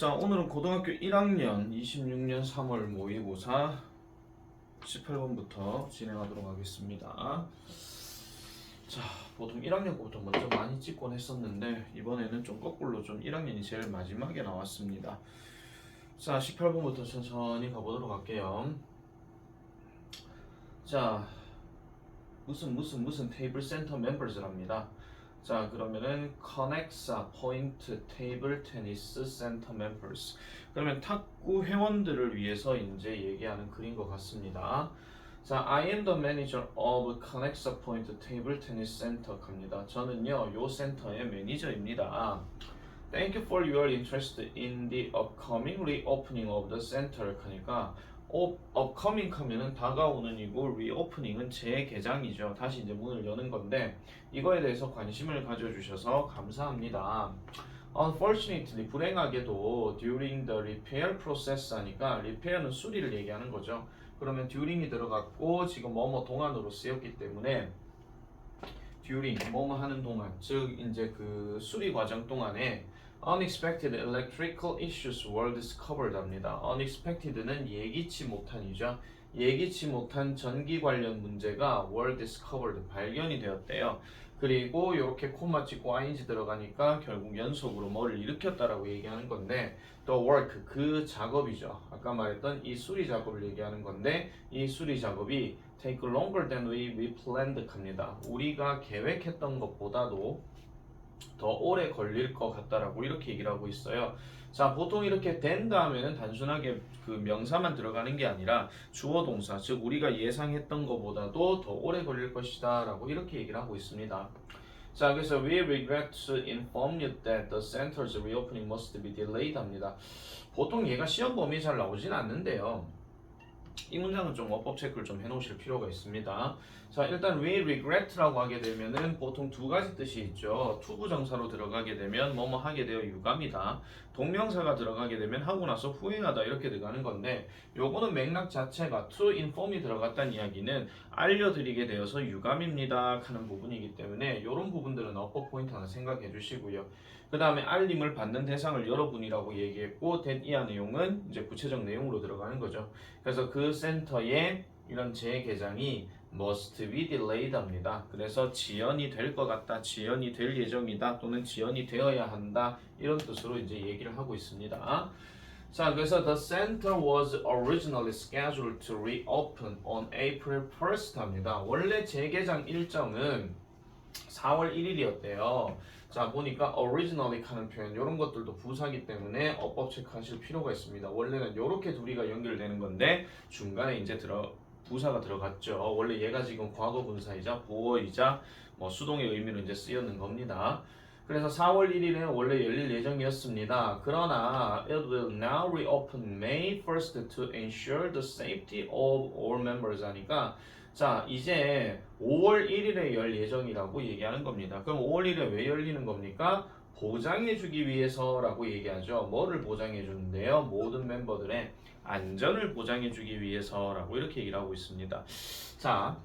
자, 오늘은 고등학교 1학년 26년 3월 모의고사 18번부터 진행하도록 하겠습니다. 자, 보통 1학년 거부터 먼저 많이 찍곤 했었는데 이번에는 좀 거꾸로 좀 1학년이 제일 마지막에 나왔습니다. 자, 18번부터 천천히 가보도록 할게요. 자, 무슨 테이블 센터 멤버즈랍니다. 자, 그러면은 커넥사 포인트 테이블 테니스 센터 멤버스. 그러면 탁구 회원들을 위해서 이제 얘기하는 글인 것 같습니다. 자, I am the manager of Conexa Point Table Tennis Center 갑니다. 저는요, 요 센터의 매니저입니다. Thank you for your interest in the upcoming reopening of the center. 그러니까 upcoming 하면은 다가오는 이고 reopening은 재개장이죠. 다시 이제 문을 여는 건데 이거에 대해서 관심을 가져주셔서 감사합니다. Unfortunately, 불행하게도 during the repair process 하니까 repair는 수리를 얘기하는 거죠. 그러면 during이 들어갔고 지금 뭐뭐 동안으로 쓰였기 때문에 during 뭐뭐 하는 동안, 즉 이제 그 수리 과정 동안에 unexpected electrical issues were discovered 합니다. unexpected는 예기치 못한이죠. 예기치 못한 전기 관련 문제가 were discovered 발견이 되었대요. 그리고 이렇게 콤마 찍고 ing 들어가니까 결국 연속으로 뭐를 일으켰다라고 얘기하는 건데 the work 그 작업이죠. 아까 말했던 이 수리 작업을 얘기하는 건데 이 수리 작업이 take longer than we planned 합니다. 우리가 계획했던 것보다도 더 오래 걸릴 것 같다라고 이렇게 얘기를 하고 있어요. 자, 보통 이렇게 된다 하면은 단순하게 그 명사만 들어가는 게 아니라 주어 동사, 즉 우리가 예상했던 것보다도 더 오래 걸릴 것이다 라고 이렇게 얘기를 하고 있습니다. 자, 그래서 we regret to inform you that the center's reopening must be delayed 합니다. 보통 얘가 시험 범위 잘 나오진 않는데요. 이 문장은 좀 어법 체크를 좀 해놓으실 필요가 있습니다. 자, 일단 we regret라고 하게 되면은 보통 두 가지 뜻이 있죠. 투부정사로 들어가게 되면 뭐뭐 하게 되어 유감이다. 동명사가 들어가게 되면 하고 나서 후회하다 이렇게 들어가는 건데 요거는 맥락 자체가 to inform이 들어갔다는 이야기는 알려드리게 되어서 유감입니다 하는 부분이기 때문에 이런 부분들은 어법 포인트 하나 생각해 주시고요. 그 다음에 알림을 받는 대상을 여러분이라고 얘기했고 that 이하 내용은 이제 구체적 내용으로 들어가는 거죠. 그래서 그 센터의 이런 재개장이 must be delayed 합니다. 그래서 지연이 될 것 같다, 지연이 될 예정이다, 또는 지연이 되어야 한다 이런 뜻으로 이제 얘기를 하고 있습니다. 자, 그래서 the center was originally scheduled to reopen on April 1st 합니다. 원래 재개장 일정은 4월 1일이었대요. 자, 보니까 originally 하는 표현 이런 것들도 부사기 때문에 어법 체크하실 필요가 있습니다. 원래는 이렇게 둘이가 연결되는 건데 중간에 이제 부사가 들어갔죠. 원래 얘가 지금 과거 분사이자 보어이자 뭐 수동의 의미로 이제 쓰였는 겁니다. 그래서 4월 1일에 원래 열릴 예정이었습니다. 그러나 it will now reopen May 1st to ensure the safety of all members 하니까 자, 이제 5월 1일에 열 예정이라고 얘기하는 겁니다. 그럼 5월 1일에 왜 열리는 겁니까? 보장해주기 위해서라고 얘기하죠. 뭐를 보장해주는데요? 모든 멤버들의 안전을 보장해주기 위해서라고 이렇게 얘기를 하고 있습니다. 자,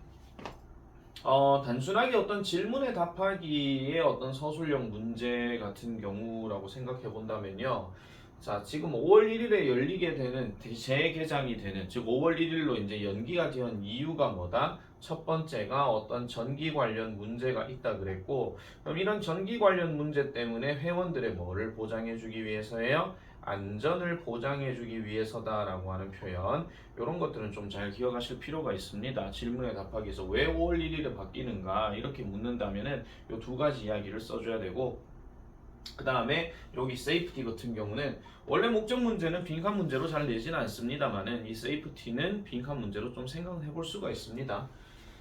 단순하게 어떤 질문에 답하기의 어떤 서술형 문제 같은 경우라고 생각해 본다면요. 자, 지금 5월 1일에 열리게 되는 재개장이 되는, 즉 5월 1일로 이제 연기가 된 이유가 뭐다? 첫 번째가 어떤 전기 관련 문제가 있다 그랬고, 그럼 이런 전기 관련 문제 때문에 회원들의 뭐를 보장해주기 위해서예요? 안전을 보장해주기 위해서다라고 하는 표현, 이런 것들은 좀 잘 기억하실 필요가 있습니다. 질문에 답하기 위해서 왜 5월 1일에 바뀌는가 이렇게 묻는다면은 이 두 가지 이야기를 써줘야 되고, 그 다음에 여기 safety 같은 경우는 원래 목적 문제는 빈칸 문제로 잘 내지는 않습니다만은 이 safety는 빈칸 문제로 좀 생각해 볼 수가 있습니다.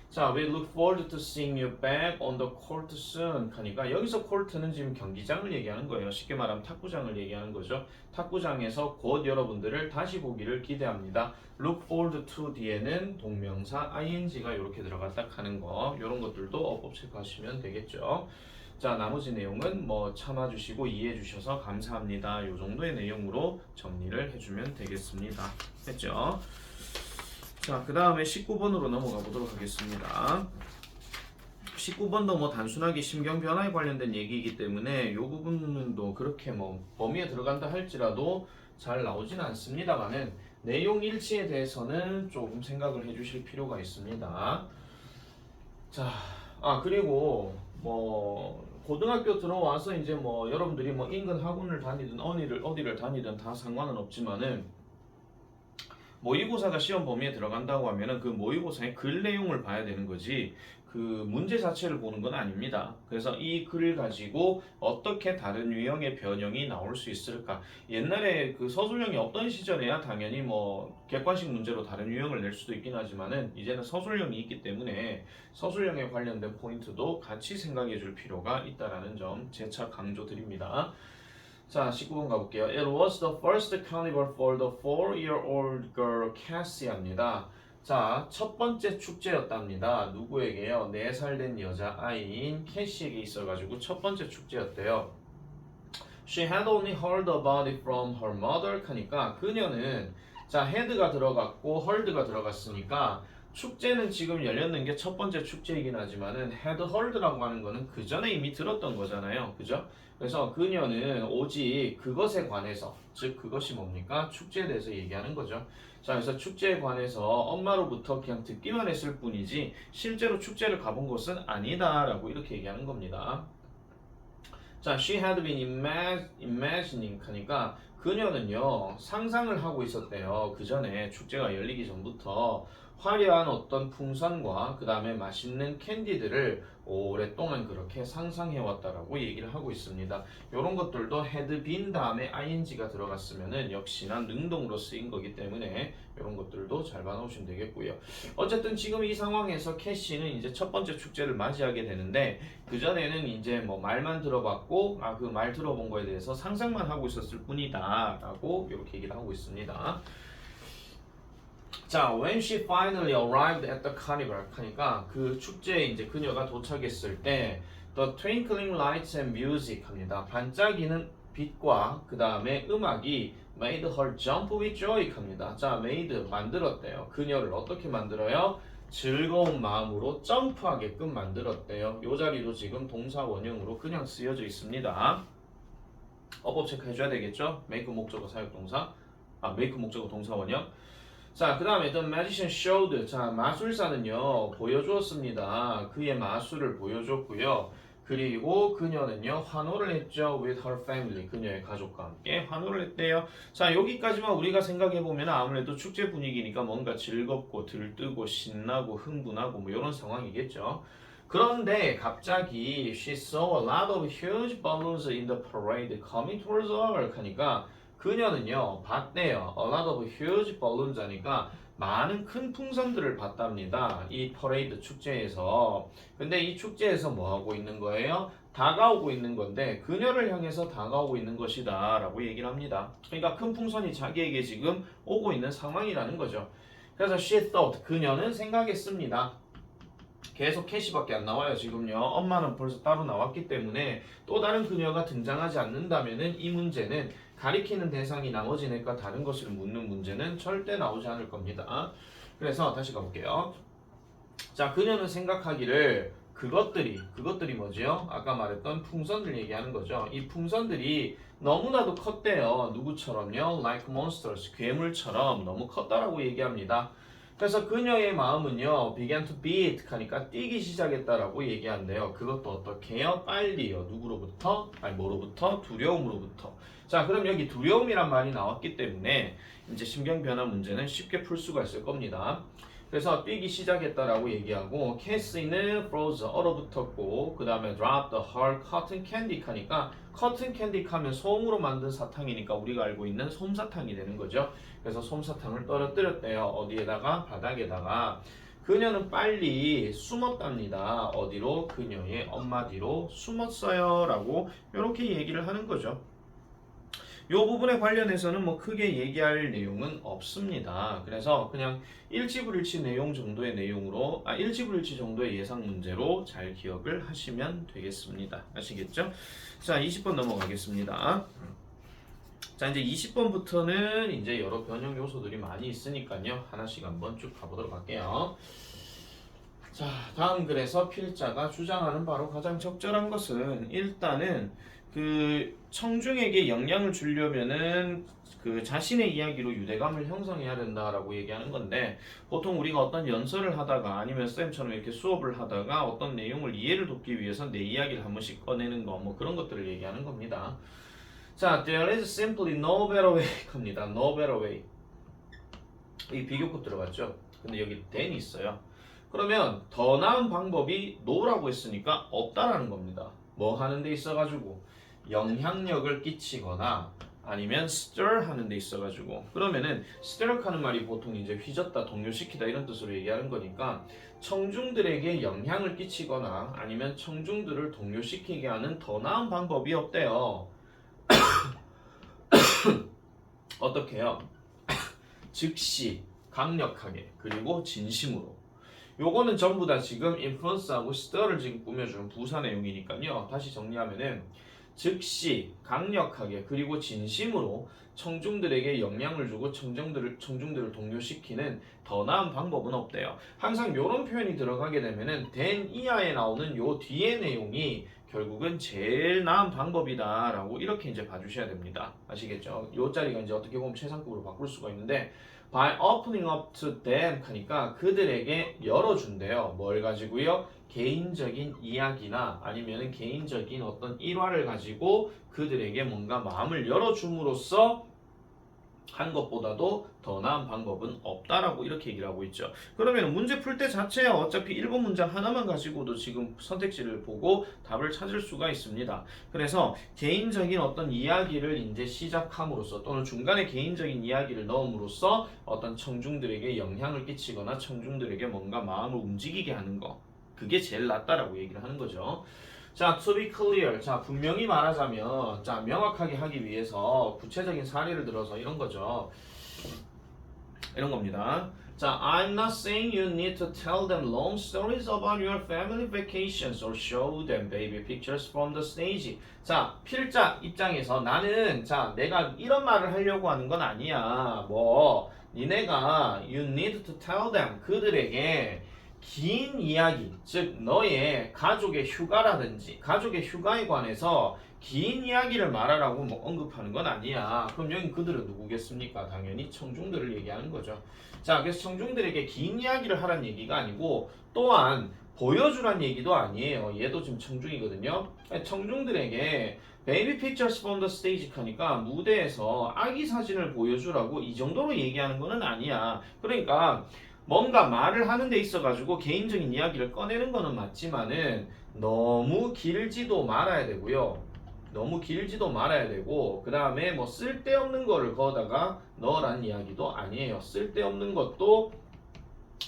자, we look forward to seeing you back on the court soon 하니까 여기서 court는 지금 경기장을 얘기하는 거예요. 쉽게 말하면 탁구장을 얘기하는 거죠. 탁구장에서 곧 여러분들을 다시 보기를 기대합니다. look forward to 뒤에는 동명사 ing가 이렇게 들어갔다 하는 거, 이런 것들도 어법 체크하시면 되겠죠. 자, 나머지 내용은 뭐 참아주시고 이해해주셔서 감사합니다. 이 정도의 내용으로 정리를 해주면 되겠습니다. 됐죠? 자, 그 다음에 19번으로 넘어가 보도록 하겠습니다. 19번도 뭐 단순하게 심경 변화에 관련된 얘기이기 때문에 이 부분도 그렇게 뭐 범위에 들어간다 할지라도 잘 나오진 않습니다만은 내용 일치에 대해서는 조금 생각을 해주실 필요가 있습니다. 자, 그리고 뭐 고등학교 들어와서 이제 뭐 여러분들이 뭐 인근 학원을 다니든 어디를 다니든 다 상관은 없지만은 모의고사가 시험 범위에 들어간다고 하면은 그 모의고사의 글 내용을 봐야 되는 거지 그 문제 자체를 보는 건 아닙니다. 그래서 이 글을 가지고 어떻게 다른 유형의 변형이 나올 수 있을까? 옛날에 그 서술형이 없던 시절에야 당연히 뭐 객관식 문제로 다른 유형을 낼 수도 있긴 하지만은 이제는 서술형이 있기 때문에 서술형에 관련된 포인트도 같이 생각해 줄 필요가 있다라는 점 재차 강조드립니다. 자, 19번 가볼게요. It was the first carnival for the 4-year-old girl Cassie입니다. 자, 첫 번째 축제였답니다. 누구에게요? 4살 된 여자아이인 캐시에게 있어가지고 첫 번째 축제였대요. She had only heard about it from her mother. 하니까 그녀는 자, had가 들어갔고 heard가 들어갔으니까 축제는 지금 열렸는 게 첫 번째 축제이긴 하지만은 had heard라고 하는 거는 그 전에 이미 들었던 거잖아요. 그죠? 그래서 그녀는 오직 그것에 관해서 즉 그것이 뭡니까? 축제에 대해서 얘기하는 거죠. 자, 그래서 축제에 관해서 엄마로부터 그냥 듣기만 했을 뿐이지 실제로 축제를 가본 것은 아니다라고 이렇게 얘기하는 겁니다. 자, she had been imagining 하니까 그녀는요 상상을 하고 있었대요. 그 전에 축제가 열리기 전부터 화려한 어떤 풍선과 그 다음에 맛있는 캔디들을 오랫동안 그렇게 상상해왔다라고 얘기를 하고 있습니다. 이런 것들도 had been 다음에 ing가 들어갔으면은 역시나 능동으로 쓰인 거기 때문에 이런 것들도 잘 봐놓으시면 되겠고요. 어쨌든 지금 이 상황에서 캐시는 이제 첫 번째 축제를 맞이하게 되는데 그 전에는 이제 뭐 말만 들어봤고 그 말 들어본 거에 대해서 상상만 하고 있었을 뿐이다라고 이렇게 얘기를 하고 있습니다. 자, when she finally arrived at the carnival 하니까 그 축제에 이제 그녀가 도착했을 때 the twinkling lights and music 합니다. 반짝이는 빛과 그 다음에 음악이 made her jump with joy 합니다. 자, made 만들었대요. 그녀를 어떻게 만들어요? 즐거운 마음으로 점프하게끔 만들었대요. 이 자리도 지금 동사 원형으로 그냥 쓰여져 있습니다. 어법 체크 해줘야 되겠죠? make 목적어 사역동사, make 목적어 동사 원형. 자, 그 다음에 the magician showed. 자, 마술사는요 보여주었습니다. 그의 마술을 보여줬고요. 그리고 그녀는요 환호를 했죠. with her family. 그녀의 가족과 함께 환호를 했대요. 자, 여기까지만 우리가 생각해보면 아무래도 축제 분위기니까 뭔가 즐겁고 들뜨고 신나고 흥분하고 뭐 이런 상황이겠죠. 그런데 갑자기 she saw a lot of huge balloons in the parade coming towards her 하니까 그녀는요 봤대요. A lot of huge balloons 하니까 많은 큰 풍선들을 봤답니다. 이 퍼레이드 축제에서. 근데 이 축제에서 뭐 하고 있는 거예요? 다가오고 있는 건데 그녀를 향해서 다가오고 있는 것이다 라고 얘기를 합니다. 그러니까 큰 풍선이 자기에게 지금 오고 있는 상황이라는 거죠. 그래서 she thought. 그녀는 생각했습니다. 계속 캐시밖에 안 나와요. 지금요. 엄마는 벌써 따로 나왔기 때문에 또 다른 그녀가 등장하지 않는다면은 이 문제는 가리키는 대상이 나머지 애과 다른 것을 묻는 문제는 절대 나오지 않을 겁니다. 그래서 다시 가볼게요. 자, 그녀는 생각하기를 그것들이 뭐지요? 아까 말했던 풍선들 얘기하는 거죠. 이 풍선들이 너무나도 컸대요. 누구처럼요? Like monsters, 괴물처럼 너무 컸다라고 얘기합니다. 그래서 그녀의 마음은요 began to beat 하니까 뛰기 시작했다라고 얘기한대요. 그것도 어떻게요? 빨리요. 누구로부터? 뭐로부터? 두려움으로부터. 자, 그럼 여기 두려움이란 말이 나왔기 때문에 이제 심경 변화 문제는 쉽게 풀 수가 있을 겁니다. 그래서 뛰기 시작했다라고 얘기하고 캐시는 froze 얼어붙었고 그 다음에 drop the hard cotton candy 하니까 cotton candy 하면 솜으로 만든 사탕이니까 우리가 알고 있는 솜사탕이 되는 거죠. 그래서 솜사탕을 떨어뜨렸대요. 어디에다가? 바닥에다가. 그녀는 빨리 숨었답니다. 어디로? 그녀의 엄마 뒤로 숨었어요 라고 이렇게 얘기를 하는 거죠. 이 부분에 관련해서는 뭐 크게 얘기할 내용은 없습니다. 그래서 그냥 일치불일치 내용 정도의 내용으로 일치불일치 정도의 예상 문제로 잘 기억을 하시면 되겠습니다. 아시겠죠? 자, 20번 넘어가겠습니다. 자, 이제 20번부터는 이제 여러 변형 요소들이 많이 있으니까요. 하나씩 한번 쭉 가보도록 할게요. 자, 다음 글에서 필자가 주장하는 바로 가장 적절한 것은 일단은 그 청중에게 영향을 주려면은 그 자신의 이야기로 유대감을 형성해야 된다라고 얘기하는 건데 보통 우리가 어떤 연설을 하다가 아니면 쌤처럼 이렇게 수업을 하다가 어떤 내용을 이해를 돕기 위해서 내 이야기를 한 번씩 꺼내는 거 뭐 그런 것들을 얘기하는 겁니다. 자, there is simply no better way 겁니다. no better way. 이 비교급 들어갔죠? 근데 여기 than이 있어요. 그러면 더 나은 방법이 no라고 했으니까 없다라는 겁니다. 뭐 하는 데 있어가지고 영향력을 끼치거나 아니면 stir 하는 데 있어가지고 그러면은 stir 하는 말이 보통 이제 휘젓다 동요시키다 이런 뜻으로 얘기하는 거니까 청중들에게 영향을 끼치거나 아니면 청중들을 동요시키게 하는 더 나은 방법이 없대요. 어떻게 해요? 즉시 강력하게 그리고 진심으로 요거는 전부 다 지금 인플루언스하고 스터를 지금 꾸며주는 부사 내용이니까요. 다시 정리하면은 즉시 강력하게 그리고 진심으로 청중들에게 영향을 주고 청중들을 동요시키는 더 나은 방법은 없대요. 항상 요런 표현이 들어가게 되면은 된 이하에 나오는 요 뒤의 내용이 결국은 제일 나은 방법이다라고 이렇게 이제 봐주셔야 됩니다. 아시겠죠? 요 자리가 이제 어떻게 보면 최상급으로 바꿀 수가 있는데 by opening up to them 하니까 그들에게 열어준대요. 뭘 가지고요? 개인적인 이야기나 아니면 개인적인 어떤 일화를 가지고 그들에게 뭔가 마음을 열어줌으로써 한 것보다도 더 나은 방법은 없다라고 이렇게 얘기를 하고 있죠. 그러면 문제 풀 때 자체야 어차피 1번 문장 하나만 가지고도 지금 선택지를 보고 답을 찾을 수가 있습니다. 그래서 개인적인 어떤 이야기를 이제 시작함으로써 또는 중간에 개인적인 이야기를 넣음으로써 어떤 청중들에게 영향을 끼치거나 청중들에게 뭔가 마음을 움직이게 하는 거 그게 제일 낫다라고 얘기를 하는 거죠. 자, to be clear. 자, 분명히 말하자면, 자, 명확하게 하기 위해서 구체적인 사례를 들어서 이런 거죠. 이런 겁니다. 자, I'm not saying you need to tell them long stories about your family vacations or show them baby pictures from the stage. 자, 필자 입장에서 나는 자, 내가 이런 말을 하려고 하는 건 아니야. 뭐, 니네가 you need to tell them 그들에게 긴 이야기, 즉 너의 가족의 휴가라든지 가족의 휴가에 관해서 긴 이야기를 말하라고 뭐 언급하는 건 아니야. 그럼 여기 그들은 누구겠습니까? 당연히 청중들을 얘기하는 거죠. 자, 그래서 청중들에게 긴 이야기를 하라는 얘기가 아니고 또한 보여주란 얘기도 아니에요. 얘도 지금 청중이거든요. 청중들에게 베이비 픽처스 from the stage 하니까 무대에서 아기 사진을 보여주라고 이 정도로 얘기하는 거는 아니야. 그러니까 뭔가 말을 하는 데 있어가지고 개인적인 이야기를 꺼내는 거는 맞지만은 너무 길지도 말아야 되고요. 너무 길지도 말아야 되고 그 다음에 뭐 쓸데없는 거를 거다가 넣으라는 이야기도 아니에요. 쓸데없는 것도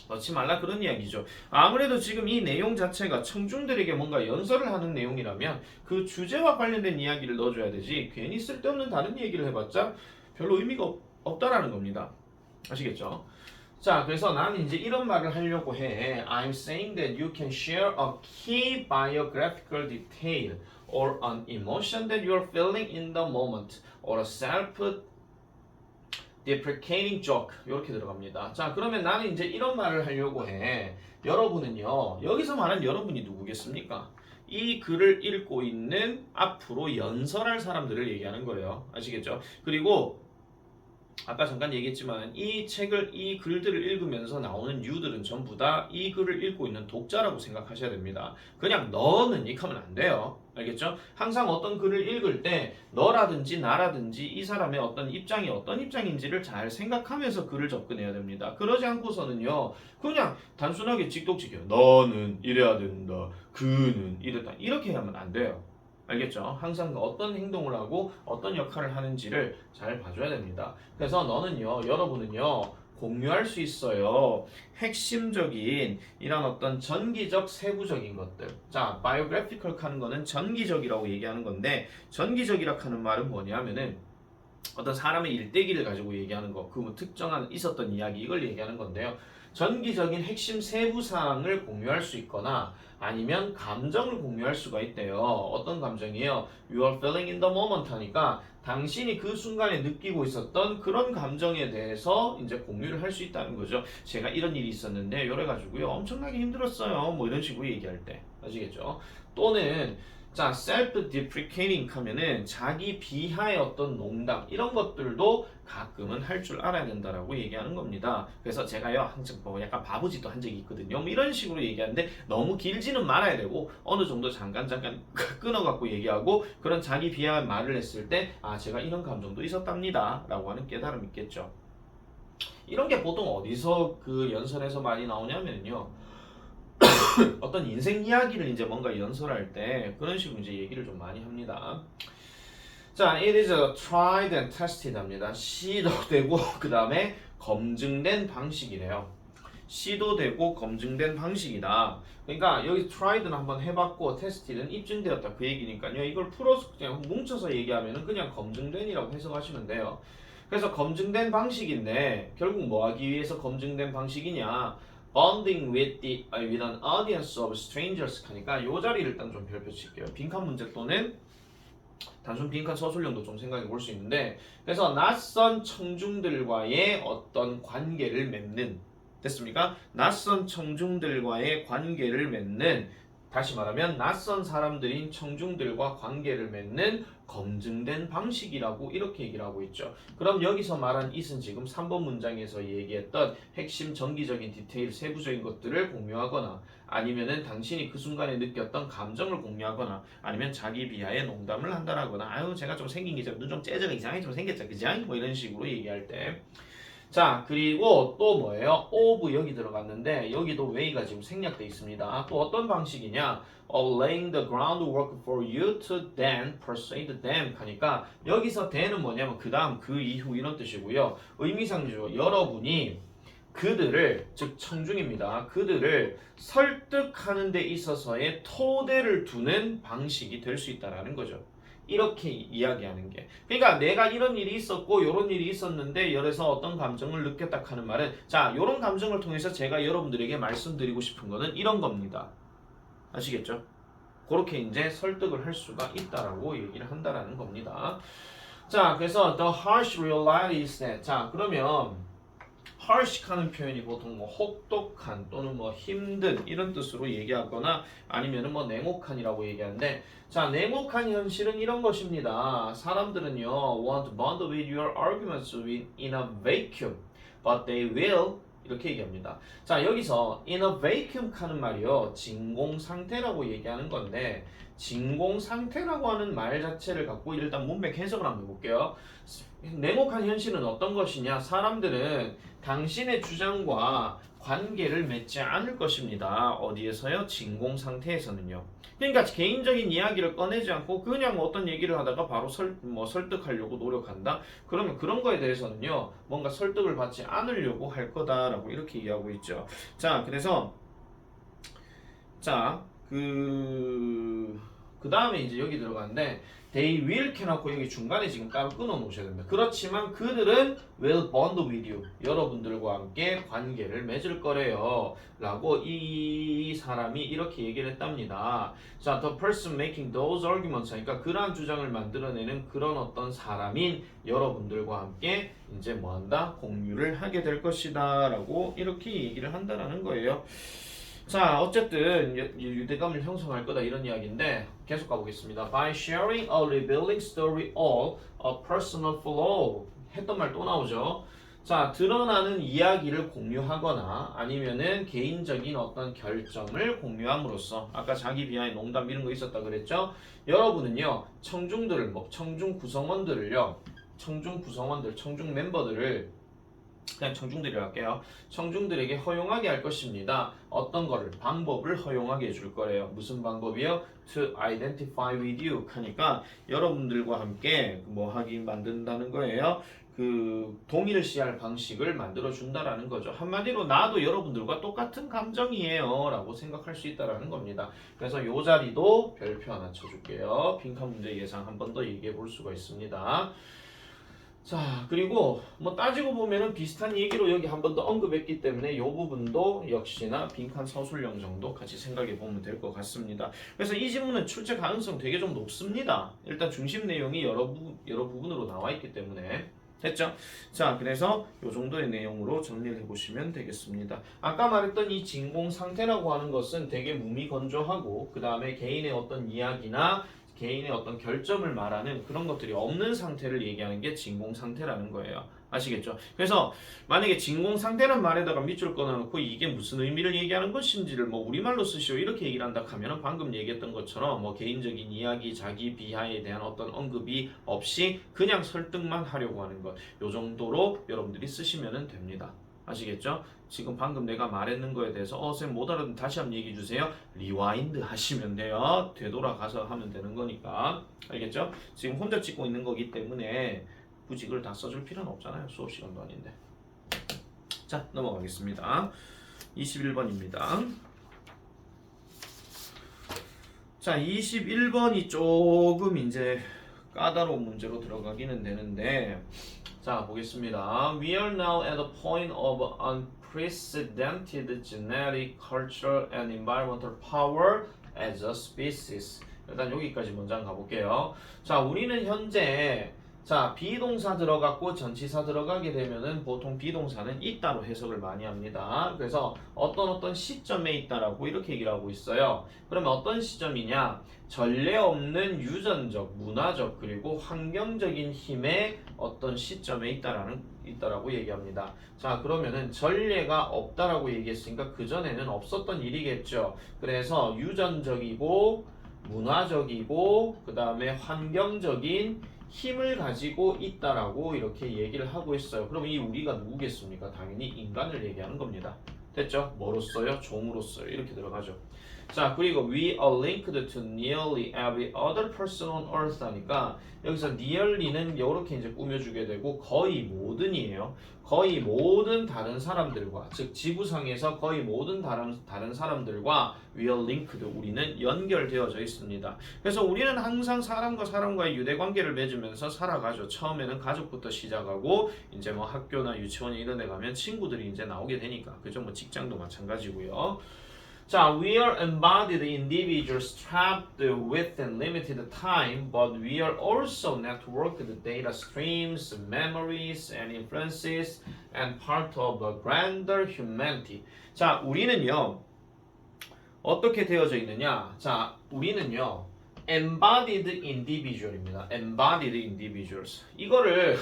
넣지 말라 그런 이야기죠. 아무래도 지금 이 내용 자체가 청중들에게 뭔가 연설을 하는 내용이라면 그 주제와 관련된 이야기를 넣어줘야 되지 괜히 쓸데없는 다른 얘기를 해봤자 별로 의미가 없다라는 겁니다. 아시겠죠? 자, 그래서 나는 이제 이런 말을 하려고 해. I'm saying that you can share a key biographical detail or an emotion that you're feeling in the moment or a self-deprecating joke 이렇게 들어갑니다. 자, 그러면 나는 이제 이런 말을 하려고 해. 여러분은요. 여기서 말하는 여러분이 누구겠습니까? 이 글을 읽고 있는 앞으로 연설할 사람들을 얘기하는 거예요. 아시겠죠? 그리고 아까 잠깐 얘기했지만 이 글들을 읽으면서 나오는 유들은 전부 다 이 글을 읽고 있는 독자라고 생각하셔야 됩니다. 그냥 너는 이렇게 하면 안 돼요. 알겠죠? 항상 어떤 글을 읽을 때 너라든지 나라든지 이 사람의 어떤 입장이 어떤 입장인지를 잘 생각하면서 글을 접근해야 됩니다. 그러지 않고서는요. 그냥 단순하게 직독직해요. 너는 이래야 된다. 그는 이랬다. 이렇게 하면 안 돼요. 알겠죠? 항상 어떤 행동을 하고 어떤 역할을 하는지를 잘 봐줘야 됩니다. 그래서 너는요, 여러분은요, 공유할 수 있어요. 핵심적인 이런 어떤 전기적 세부적인 것들. 자, 바이오그래피컬 하는 거는 전기적이라고 얘기하는 건데 전기적이라고 하는 말은 뭐냐면은 어떤 사람의 일대기를 가지고 얘기하는 거, 그 뭐 특정한 있었던 이야기 이걸 얘기하는 건데요. 전기적인 핵심 세부 사항을 공유할 수 있거나 아니면 감정을 공유할 수가 있대요. 어떤 감정이에요? You are feeling in the moment 하니까 당신이 그 순간에 느끼고 있었던 그런 감정에 대해서 이제 공유를 할 수 있다는 거죠. 제가 이런 일이 있었는데 이래가지고요 엄청나게 힘들었어요. 뭐 이런 식으로 얘기할 때 아시겠죠? 또는 자, self-deprecating 하면은 자기 비하의 어떤 농담 이런 것들도 가끔은 할 줄 알아야 된다라고 얘기하는 겁니다. 그래서 제가요 항상 뭐 약간 바보짓도 한 적이 있거든요. 뭐 이런 식으로 얘기하는데 너무 길지는 말아야 되고 어느 정도 잠깐 끊어갖고 얘기하고 그런 자기 비하의 말을 했을 때 아 제가 이런 감정도 있었답니다라고 하는 깨달음이 있겠죠. 이런 게 보통 어디서 그 연설에서 많이 나오냐면요. 어떤 인생 이야기를 이제 뭔가 연설할 때 그런 식으로 이제 얘기를 좀 많이 합니다. 자, it is a tried and tested 합니다. 시도되고 그 다음에 검증된 방식이래요. 시도되고 검증된 방식이다. 그러니까 여기 tried는 한번 해봤고 tested는 입증되었다 그 얘기니까요. 이걸 풀어서 그냥 뭉쳐서 얘기하면은 그냥 검증된이라고 해석하시면 돼요. 그래서 검증된 방식인데 결국 뭐 하기 위해서 검증된 방식이냐? Bonding with an audience of strangers 하니까 요 자리를 일단 좀 별표 칠게요. 빈칸 문제 또는 단순 빈칸 서술형도 좀 생각해 볼 수 있는데 그래서 낯선 청중들과의 어떤 관계를 맺는 됐습니까? 낯선 청중들과의 관계를 맺는 다시 말하면 낯선 사람들인 청중들과 관계를 맺는 검증된 방식이라고 이렇게 얘기를 하고 있죠. 그럼 여기서 말한 it은 지금 3번 문장에서 얘기했던 핵심 전기적인 디테일 세부적인 것들을 공유하거나 아니면은 당신이 그 순간에 느꼈던 감정을 공유하거나 아니면 자기 비하의 농담을 한다라거나 아유 제가 좀 생긴 게 눈 좀 째져가 이상하게 좀 생겼죠 그죠? 뭐 이런 식으로 얘기할 때 자 그리고 또 뭐예요? of 여기 들어갔는데 여기도 way가 지금 생략돼 있습니다. 또 어떤 방식이냐? of laying the groundwork for you to then persuade them 하니까 여기서 then은 뭐냐면 그 다음 그 이후 이런 뜻이고요. 의미상죠. 여러분이 그들을 즉 청중입니다. 그들을 설득하는 데 있어서의 토대를 두는 방식이 될 수 있다라는 거죠. 이렇게 이야기하는 게 그러니까 내가 이런 일이 있었고 이런 일이 있었는데 열에서 어떤 감정을 느꼈다 하는 말은 자 이런 감정을 통해서 제가 여러분들에게 말씀드리고 싶은 거는 이런 겁니다. 아시겠죠? 그렇게 이제 설득을 할 수가 있다라고 얘기를 한다라는 겁니다. 자 그래서 the harsh reality is that 자 그러면 harsh하는 표현이 보통 뭐 혹독한 또는 뭐 힘든 이런 뜻으로 얘기하거나 아니면은 뭐 냉혹한이라고 얘기하는데 자 냉혹한 현실은 이런 것입니다. 사람들은요 want to bond with your arguments in a vacuum, but they will 이렇게 얘기합니다. 자 여기서 in a vacuum 하는 말이요 진공 상태라고 얘기하는 건데 진공 상태라고 하는 말 자체를 갖고 일단 문맥 해석을 한번 해볼게요. 냉혹한 현실은 어떤 것이냐? 사람들은 당신의 주장과 관계를 맺지 않을 것입니다. 어디에서요? 진공 상태에서는요. 그러니까 개인적인 이야기를 꺼내지 않고 그냥 어떤 얘기를 하다가 바로 설득하려고 노력한다. 그러면 그런 거에 대해서는요. 뭔가 설득을 받지 않으려고 할 거다라고 이렇게 얘기하고 있죠. 자, 그래서 그 다음에 이제 여기 들어가는데 they will 켜놓고 여기 중간에 지금 따로 끊어 놓으셔야 됩니다. 그렇지만 그들은 will bond with you. 여러분들과 함께 관계를 맺을 거래요. 라고 이 사람이 이렇게 얘기를 했답니다. 자, the person making those arguments 하니까 그러한 주장을 만들어내는 그런 어떤 사람인 여러분들과 함께 이제 뭐한다? 공유를 하게 될 것이다. 라고 이렇게 얘기를 한다라는 거예요. 자 어쨌든 유대감을 형성할 거다 이런 이야기인데 계속 가보겠습니다. By sharing a revealing story or a personal flaw 했던 말 또 나오죠. 자 드러나는 이야기를 공유하거나 아니면은 개인적인 어떤 결정을 공유함으로써 아까 자기 비하의 농담 이런 거 있었다 그랬죠. 여러분은요 청중들을 청중 구성원들을요 청중 멤버들을 그냥 청중들이라고 할게요. 청중들에게 허용하게 할 것입니다. 어떤 거를? 방법을 허용하게 해줄 거래요. 무슨 방법이요? To identify with you 하니까 여러분들과 함께 뭐 하기 만든다는 거예요. 그 동일시할 방식을 만들어 준다라는 거죠. 한마디로 나도 여러분들과 똑같은 감정이에요 라고 생각할 수 있다라는 겁니다. 그래서 요 자리도 별표 하나 쳐줄게요. 빈칸 문제 예상 한 번 더 얘기해 볼 수가 있습니다. 자, 그리고 뭐 따지고 보면은 비슷한 얘기로 여기 한 번 더 언급했기 때문에 이 부분도 역시나 빈칸 서술형 정도 같이 생각해 보면 될 것 같습니다. 그래서 이 지문은 출제 가능성 되게 좀 높습니다. 일단 중심 내용이 여러 부분으로 나와 있기 때문에. 됐죠? 자, 그래서 이 정도의 내용으로 정리를 해보시면 되겠습니다. 아까 말했던 이 진공 상태라고 하는 것은 되게 무미건조하고 그 다음에 개인의 어떤 이야기나 개인의 어떤 결점을 말하는 그런 것들이 없는 상태를 얘기하는 게 진공 상태라는 거예요. 아시겠죠? 그래서 만약에 진공 상태란 말에다가 밑줄 꺼내놓고 이게 무슨 의미를 얘기하는 것인지를 뭐 우리말로 쓰시오 이렇게 얘기를 한다 하면은 방금 얘기했던 것처럼 뭐 개인적인 이야기, 자기 비하에 대한 어떤 언급이 없이 그냥 설득만 하려고 하는 것. 요 정도로 여러분들이 쓰시면 됩니다. 아시겠죠? 지금 방금 내가 말했는 거에 대해서 쌤 못 알아듣는 다시 한번 얘기해 주세요. 리와인드 하시면 돼요. 되돌아가서 하면 되는 거니까. 알겠죠? 지금 혼자 찍고 있는 거기 때문에 굳이 이걸 다 써줄 필요는 없잖아요. 수업 시간도 아닌데. 자, 넘어가겠습니다. 21번입니다. 자, 21번이 조금 이제 까다로운 문제로 들어가기는 되는데 자, 보겠습니다. We are now at a point of unprecedented genetic, cultural, and environmental power as a species. 일단 여기까지 먼저 가볼게요. 자, 우리는 현재 자, 비동사 들어갔고 전치사 들어가게 되면은 보통 비동사는 있다로 해석을 많이 합니다. 그래서 어떤 시점에 있다라고 이렇게 얘기를 하고 있어요. 그러면 어떤 시점이냐? 전례 없는 유전적, 문화적, 그리고 환경적인 힘의 어떤 시점에 있다라고 얘기합니다. 자, 그러면은 전례가 없다라고 얘기했으니까 그전에는 없었던 일이겠죠. 그래서 유전적이고 문화적이고 그 다음에 환경적인 힘을 가지고 있다라고 이렇게 얘기를 하고 있어요. 그럼 이 우리가 누구겠습니까? 당연히 인간을 얘기하는 겁니다. 됐죠? 뭐로써요? 종으로써요. 이렇게 들어가죠. 자, 그리고 we are linked to nearly every other person on earth 하니까 여기서 nearly는 이렇게 이제 꾸며주게 되고 거의 모든이에요. 거의 모든 다른 사람들과 즉 지구상에서 거의 모든 다른 사람들과 we are linked 우리는 연결되어져 있습니다. 그래서 우리는 항상 사람과 사람과의 유대 관계를 맺으면서 살아가죠. 처음에는 가족부터 시작하고 이제 뭐 학교나 유치원 이런 데 가면 친구들이 이제 나오게 되니까 그죠? 뭐 직장도 마찬가지고요. 자, we are embodied individuals trapped within limited time, but we are also networked data streams, memories, and influences, and part of a grander humanity. 자, 우리는요, 어떻게 되어져 있느냐? 자, 우리는요, embodied individual입니다. embodied individuals. 이거를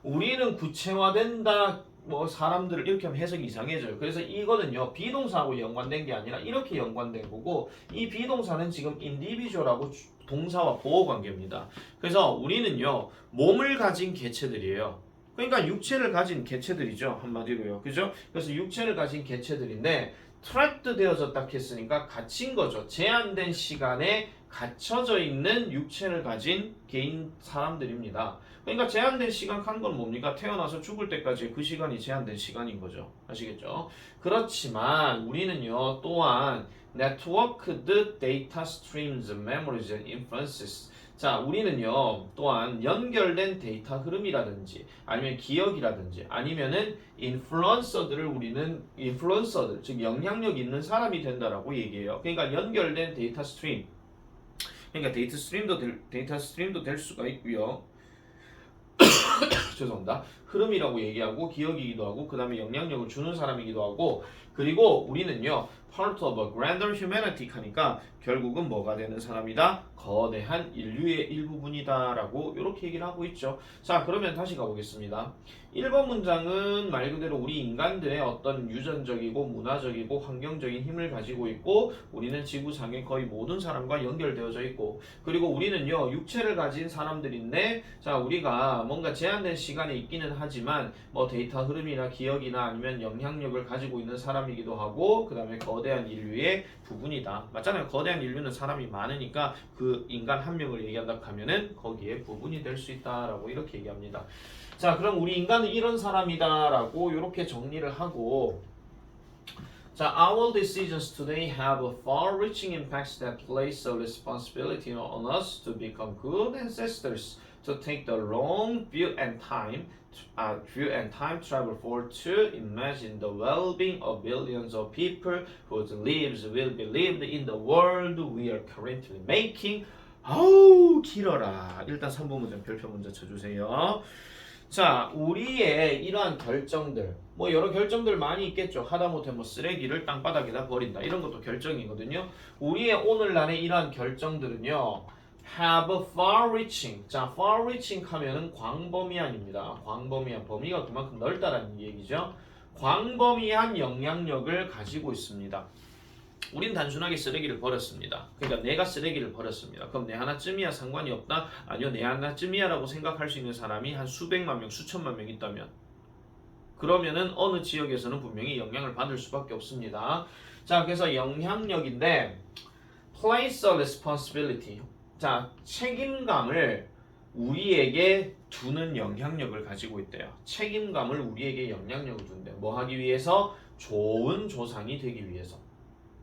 우리는 구체화된다. 뭐 사람들을 이렇게 하면 해석이 이상해져요. 그래서 이거는요 비동사하고 연관된 게 아니라 이렇게 연관된 거고 이 비동사는 지금 individual하고 동사와 보호 관계입니다. 그래서 우리는요 몸을 가진 개체들이에요. 그러니까 육체를 가진 개체들이죠 한마디로요. 그죠? 그래서 육체를 가진 개체들인데 trapped 되어졌다 했으니까 갇힌 거죠. 제한된 시간에 갇혀져 있는 육체를 가진 개인 사람들입니다. 그러니까 제한된 시간 한 건 뭡니까? 태어나서 죽을 때까지 그 시간이 제한된 시간인 거죠. 아시겠죠? 그렇지만 우리는요 또한 networked data streams, memories and influences. 자, 우리는요 또한 연결된 데이터 흐름이라든지 아니면 기억이라든지 아니면은 인플루언서들을 우리는 인플루언서들 즉 영향력 있는 사람이 된다라고 얘기해요. 그러니까 연결된 데이터 스트림. 그러니까 데이터 스트림도 될 수가 있고요. 죄송합니다. 흐름이라고 얘기하고 기억이기도 하고 그 다음에 영향력을 주는 사람이기도 하고 그리고 우리는요 part of a grander humanity 하니까 결국은 뭐가 되는 사람이다? 거대한 인류의 일부분이다 라고 이렇게 얘기를 하고 있죠. 자, 그러면 다시 가보겠습니다. 1번 문장은 말 그대로 우리 인간들의 어떤 유전적이고 문화적이고 환경적인 힘을 가지고 있고 우리는 지구상의 거의 모든 사람과 연결되어져 있고 그리고 우리는요 육체를 가진 사람들인데 자 우리가 뭔가 제한된 시간에 있기는 하지만 뭐 데이터 흐름이나 기억이나 아니면 영향력을 가지고 있는 사람이기도 하고 그 다음에 거대한 인류의 부분이다. 맞잖아요. 거대한 인류는 사람이 많으니까 그 인간 한 명을 얘기한다 하면은 거기에 부분이 될 수 있다라고 이렇게 얘기합니다. 자, 그럼 우리 인간은 이런 사람이다라고 이렇게 정리를 하고 자, our decisions today have far-reaching impacts that place a responsibility on us to become good ancestors. to take the long view and time travel forward to imagine the well-being of billions of people whose lives will be lived in the world we are currently making. 아우 길어라. 일단 3번 문제 별표 먼저 쳐주세요. 자, 우리의 이러한 결정들, 뭐 여러 결정들 많이 있겠죠. 하다못해 뭐 쓰레기를 땅바닥에다 버린다 이런 것도 결정이거든요. 우리의 오늘날의 이러한 결정들은요, have far-reaching. 자, far-reaching 하면은 광범위한입니다. 광범위한, 범위가 그만큼 넓다라는 얘기죠. 광범위한 영향력을 가지고 있습니다. 우린 단순하게 쓰레기를 버렸습니다. 그러니까 내가 쓰레기를 버렸습니다. 그럼 내 하나쯤이야 상관이 없다? 아니요, 내 하나쯤이야 라고 생각할 수 있는 사람이 한 수백만 명, 수천만 명 있다면, 그러면은 어느 지역에서는 분명히 영향을 받을 수밖에 없습니다. 자, 그래서 영향력인데 place a responsibility. 자, 책임감을 우리에게 두는 영향력을 가지고 있대요. 책임감을 우리에게 영향력을 둔대. 뭐 하기 위해서? 좋은 조상이 되기 위해서.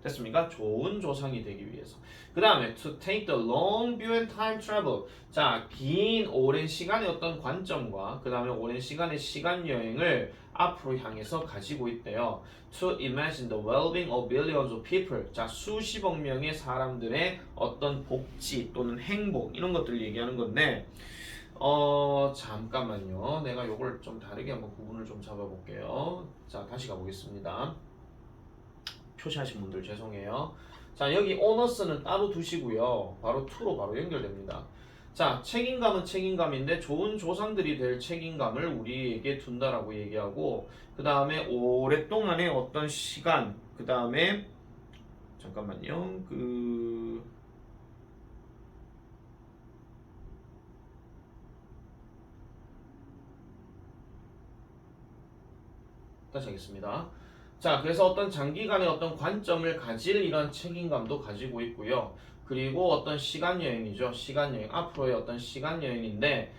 됐습니까? 좋은 조상이 되기 위해서. 그 다음에 to take the long view and time travel. 자, 긴 오랜 시간의 어떤 관점과 그 다음에 오랜 시간의 시간 여행을 앞으로 향해서 가지고 있대요. To imagine the well-being of billions of people. 자, 수십억 명의 사람들의 어떤 복지 또는 행복 이런 것들을 얘기하는 건데, 잠깐만요. 내가 요걸 좀 다르게 한번 구분을 좀 잡아볼게요. 자, 다시 가보겠습니다. 표시하신 분들 죄송해요. 자, 여기 오너스는 따로 두시고요. 바로 to로 바로 연결됩니다. 자, 책임감은 책임감인데 좋은 조상들이 될 책임감을 우리에게 둔다라고 얘기하고, 그 다음에 오랫동안의 어떤 시간, 그 다음에 잠깐만요. 다시 하겠습니다. 자, 그래서 어떤 장기간의 어떤 관점을 가질 이런 책임감도 가지고 있고요. 그리고 어떤 시간 여행이죠. 시간 여행. 앞으로의 어떤 시간 여행인데,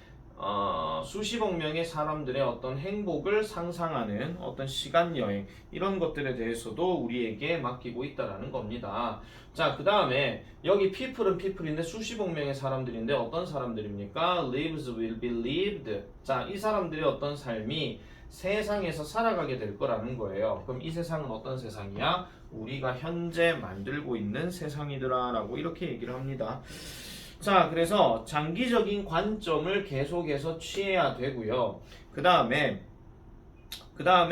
수십억 명의 사람들의 어떤 행복을 상상하는 어떤 시간 여행, 이런 것들에 대해서도 우리에게 맡기고 있다라는 겁니다. 자, 그 다음에 여기 people은 people인데 수십억 명의 사람들인데 어떤 사람들입니까? lives will be lived. 자, 이 사람들의 어떤 삶이 세상에서 살아가게 될 거라는 거예요. 그럼 이 세상은 어떤 세상이야? 우리가 현재 만들고 있는 세상이더라 라고 이렇게 얘기를 합니다. 자, 그래서 장기적인 관점을 계속해서 취해야 되고요. 그 다음에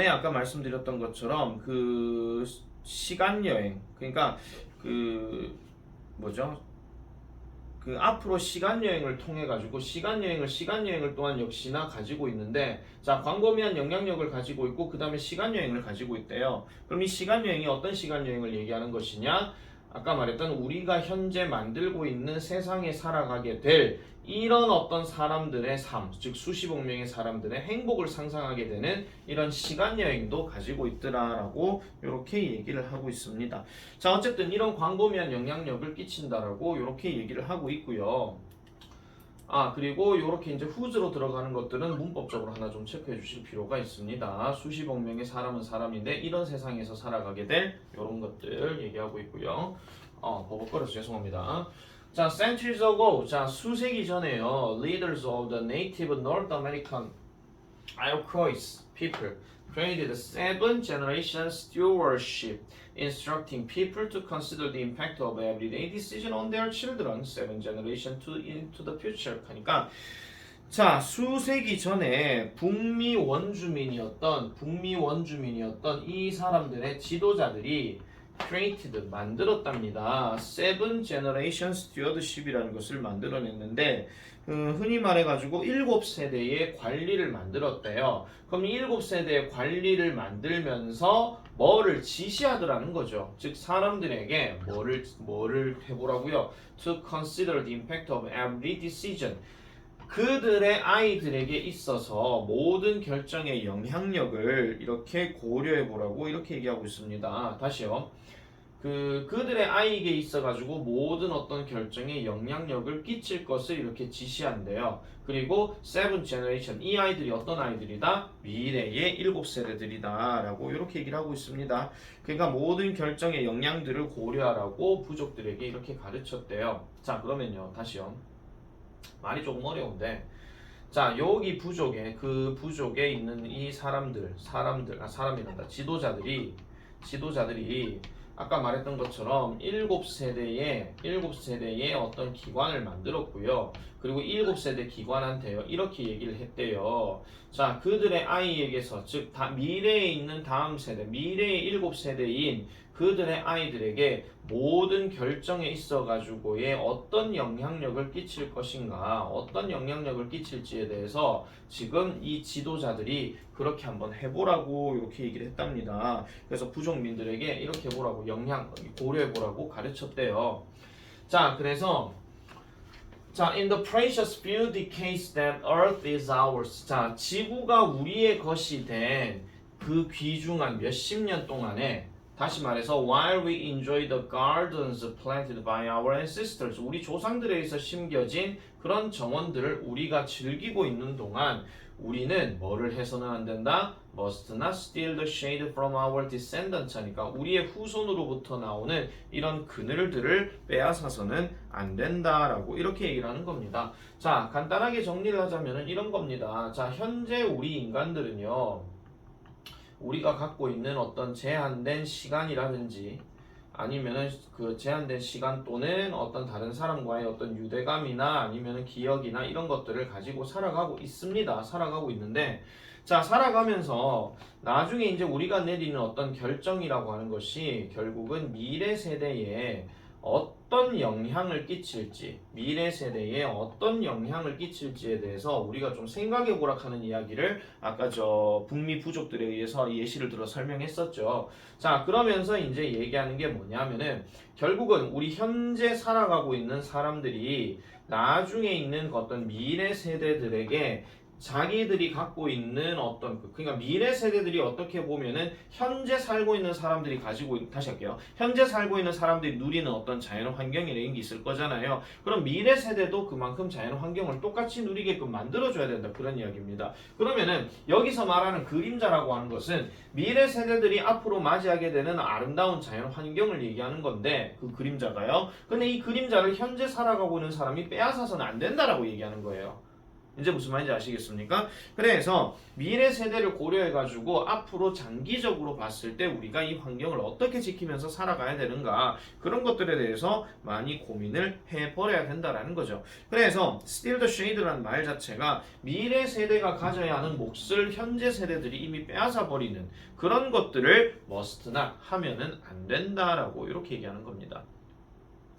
아까 말씀드렸던 것처럼 그 시간여행, 그러니까 그 앞으로 시간여행을 통해 가지고 시간여행을 또한 역시나 가지고 있는데, 자, 광범위한 영향력을 가지고 있고 그 다음에 시간여행을 가지고 있대요. 그럼 이 시간여행이 어떤 시간여행을 얘기하는 것이냐? 아까 말했던 우리가 현재 만들고 있는 세상에 살아가게 될 이런 어떤 사람들의 삶, 즉 수십억 명의 사람들의 행복을 상상하게 되는 이런 시간여행도 가지고 있더라라고 이렇게 얘기를 하고 있습니다. 자, 어쨌든 이런 광범위한 영향력을 끼친다라고 이렇게 얘기를 하고 있고요. 그리고 이렇게 이제 who's로 들어가는 것들은 문법적으로 하나 좀 체크해 주실 필요가 있습니다. 수십억 명의 사람은 사람인데 이런 세상에서 살아가게 될 이런 것들 얘기하고 있고요. 버벅거려서 죄송합니다. 자, centuries ago, 자, 수세기 전에요. leaders of the native North American Iroquois people created 7-generation stewardship, instructing people to consider the impact of everyday decision on their children 7 generation into the future. 하니까, 자, 수세기 전에 북미 원주민이었던 이 사람들의 지도자들이 created, 만들었답니다. 7 generation stewardship이라는 것을 만들어냈는데, 흔히 말해가지고 7세대의 관리를 만들었대요. 그럼 이 7세대의 관리를 만들면서 뭐를 지시하더라는 거죠. 즉 사람들에게 뭐를 해보라고요? To consider the impact of every decision. 그들의 아이들에게 있어서 모든 결정의 영향력을 이렇게 고려해보라고 이렇게 얘기하고 있습니다. 다시요. 그들의 아이에게 있어가지고 모든 어떤 결정에 영향력을 끼칠 것을 이렇게 지시한대요. 그리고 7 generation, 이 아이들이 어떤 아이들이다? 미래의 7세대들이다 라고 이렇게 얘기를 하고 있습니다. 그러니까 모든 결정의 영향들을 고려하라고 부족들에게 이렇게 가르쳤대요. 자, 그러면요, 다시요. 말이 조금 어려운데, 자, 여기 부족에 그 부족에 있는 이 사람이란다. 지도자들이 아까 말했던 것처럼 일곱 세대의 어떤 기관을 만들었고요. 그리고 일곱 세대 기관한테요. 이렇게 얘기를 했대요. 자, 그들의 아이에게서 즉 미래에 있는 다음 세대, 미래의 일곱 세대인 그들의 아이들에게 모든 결정에 있어 가지고의 어떤 영향력을 끼칠 것인가, 어떤 영향력을 끼칠지에 대해서 지금 이 지도자들이 그렇게 한번 해보라고 이렇게 얘기를 했답니다. 그래서 부족민들에게 이렇게 해보라고 고려해보라고 가르쳤대요. 자, 그래서 in the precious few decades that Earth is ours. 자, 지구가 우리의 것이 된 그 귀중한 몇십 년 동안에 다시 말해서 while we enjoy the gardens planted by our ancestors 우리 조상들에 의해서 심겨진 그런 정원들을 우리가 즐기고 있는 동안 우리는 뭐를 해서는 안 된다? must not steal the shade from our descendants 하니까 우리의 후손으로부터 나오는 이런 그늘들을 빼앗아서는 안 된다라고 이렇게 얘기를 하는 겁니다. 자, 간단하게 정리를 하자면 이런 겁니다. 자, 현재 우리 인간들은요. 우리가 갖고 있는 어떤 제한된 시간이라든지 아니면은 그 제한된 시간 또는 어떤 다른 사람과의 어떤 유대감이나 아니면은 기억이나 이런 것들을 가지고 살아가고 있습니다. 살아가고 있는데 자, 살아가면서 나중에 이제 우리가 내리는 어떤 결정이라고 하는 것이 결국은 미래 세대에 어떤 영향을 끼칠지, 미래 세대에 어떤 영향을 끼칠지에 대해서 우리가 좀 생각해 보라 하는 이야기를 아까 저 북미 부족들에 의해서 예시를 들어 설명했었죠. 자, 그러면서 이제 얘기하는 게 뭐냐면은 결국은 우리 현재 살아가고 있는 사람들이 나중에 있는 어떤 미래 세대들에게 자기들이 갖고 있는 어떤 그러니까 미래 세대들이 어떻게 보면은 현재 살고 있는 사람들이 다시 할게요. 현재 살고 있는 사람들이 누리는 어떤 자연 환경이라는 게 있을 거잖아요. 그럼 미래 세대도 그만큼 자연 환경을 똑같이 누리게끔 만들어줘야 된다 그런 이야기입니다. 그러면은 여기서 말하는 그림자라고 하는 것은 미래 세대들이 앞으로 맞이하게 되는 아름다운 자연 환경을 얘기하는 건데 그 그림자가요. 근데 이 그림자를 현재 살아가고 있는 사람이 빼앗아서는 안 된다라고 얘기하는 거예요. 이제 무슨 말인지 아시겠습니까? 그래서 미래 세대를 고려해가지고 앞으로 장기적으로 봤을 때 우리가 이 환경을 어떻게 지키면서 살아가야 되는가 그런 것들에 대해서 많이 고민을 해버려야 된다라는 거죠. 그래서 steal the shade라는 말 자체가 미래 세대가 가져야 하는 몫을 현재 세대들이 이미 빼앗아 버리는 그런 것들을 must not 하면은 안 된다라고 이렇게 얘기하는 겁니다.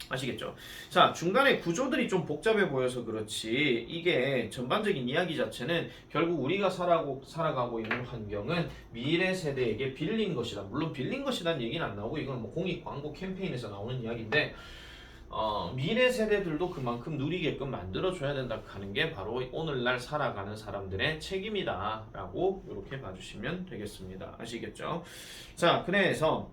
아시겠죠? 자, 중간에 구조들이 좀 복잡해 보여서 그렇지 이게 전반적인 이야기 자체는 결국 우리가 살아가고 있는 환경은 미래 세대에게 빌린 것이다. 물론 빌린 것이라는 얘기는 안 나오고 이건 뭐 공익 광고 캠페인에서 나오는 이야기인데 미래 세대들도 그만큼 누리게끔 만들어줘야 된다 하는 게 바로 오늘날 살아가는 사람들의 책임이다 라고 이렇게 봐주시면 되겠습니다. 아시겠죠? 자, 그래서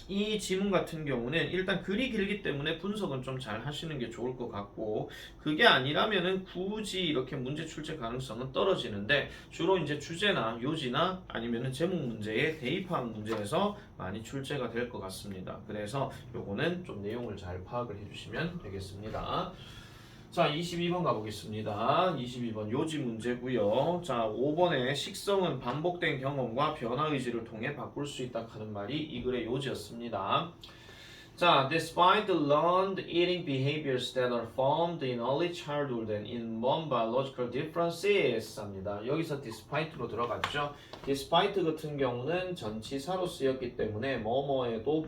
이 지문 같은 경우는 일단 글이 길기 때문에 분석은 좀 잘 하시는 게 좋을 것 같고 그게 아니라면은 굳이 이렇게 문제 출제 가능성은 떨어지는데 주로 이제 주제나 요지나 아니면은 제목 문제에 대입한 문제에서 많이 출제가 될 것 같습니다. 그래서 요거는 좀 내용을 잘 파악을 해주시면 되겠습니다. 자, 22번 가보겠습니다. 22번 요지 문제고요. 자, 5번에 식성은 반복된 경험과 변화 의지를 통해 바꿀 수 있다 하는 말이 이 글의 요지였습니다. 자, despite the learned eating behaviors that are formed in early childhood and inborn biological differences 합니다. 여기서 despite로 들어갔죠. despite 같은 경우는 전치사로 쓰였기 때문에 뭐뭐에도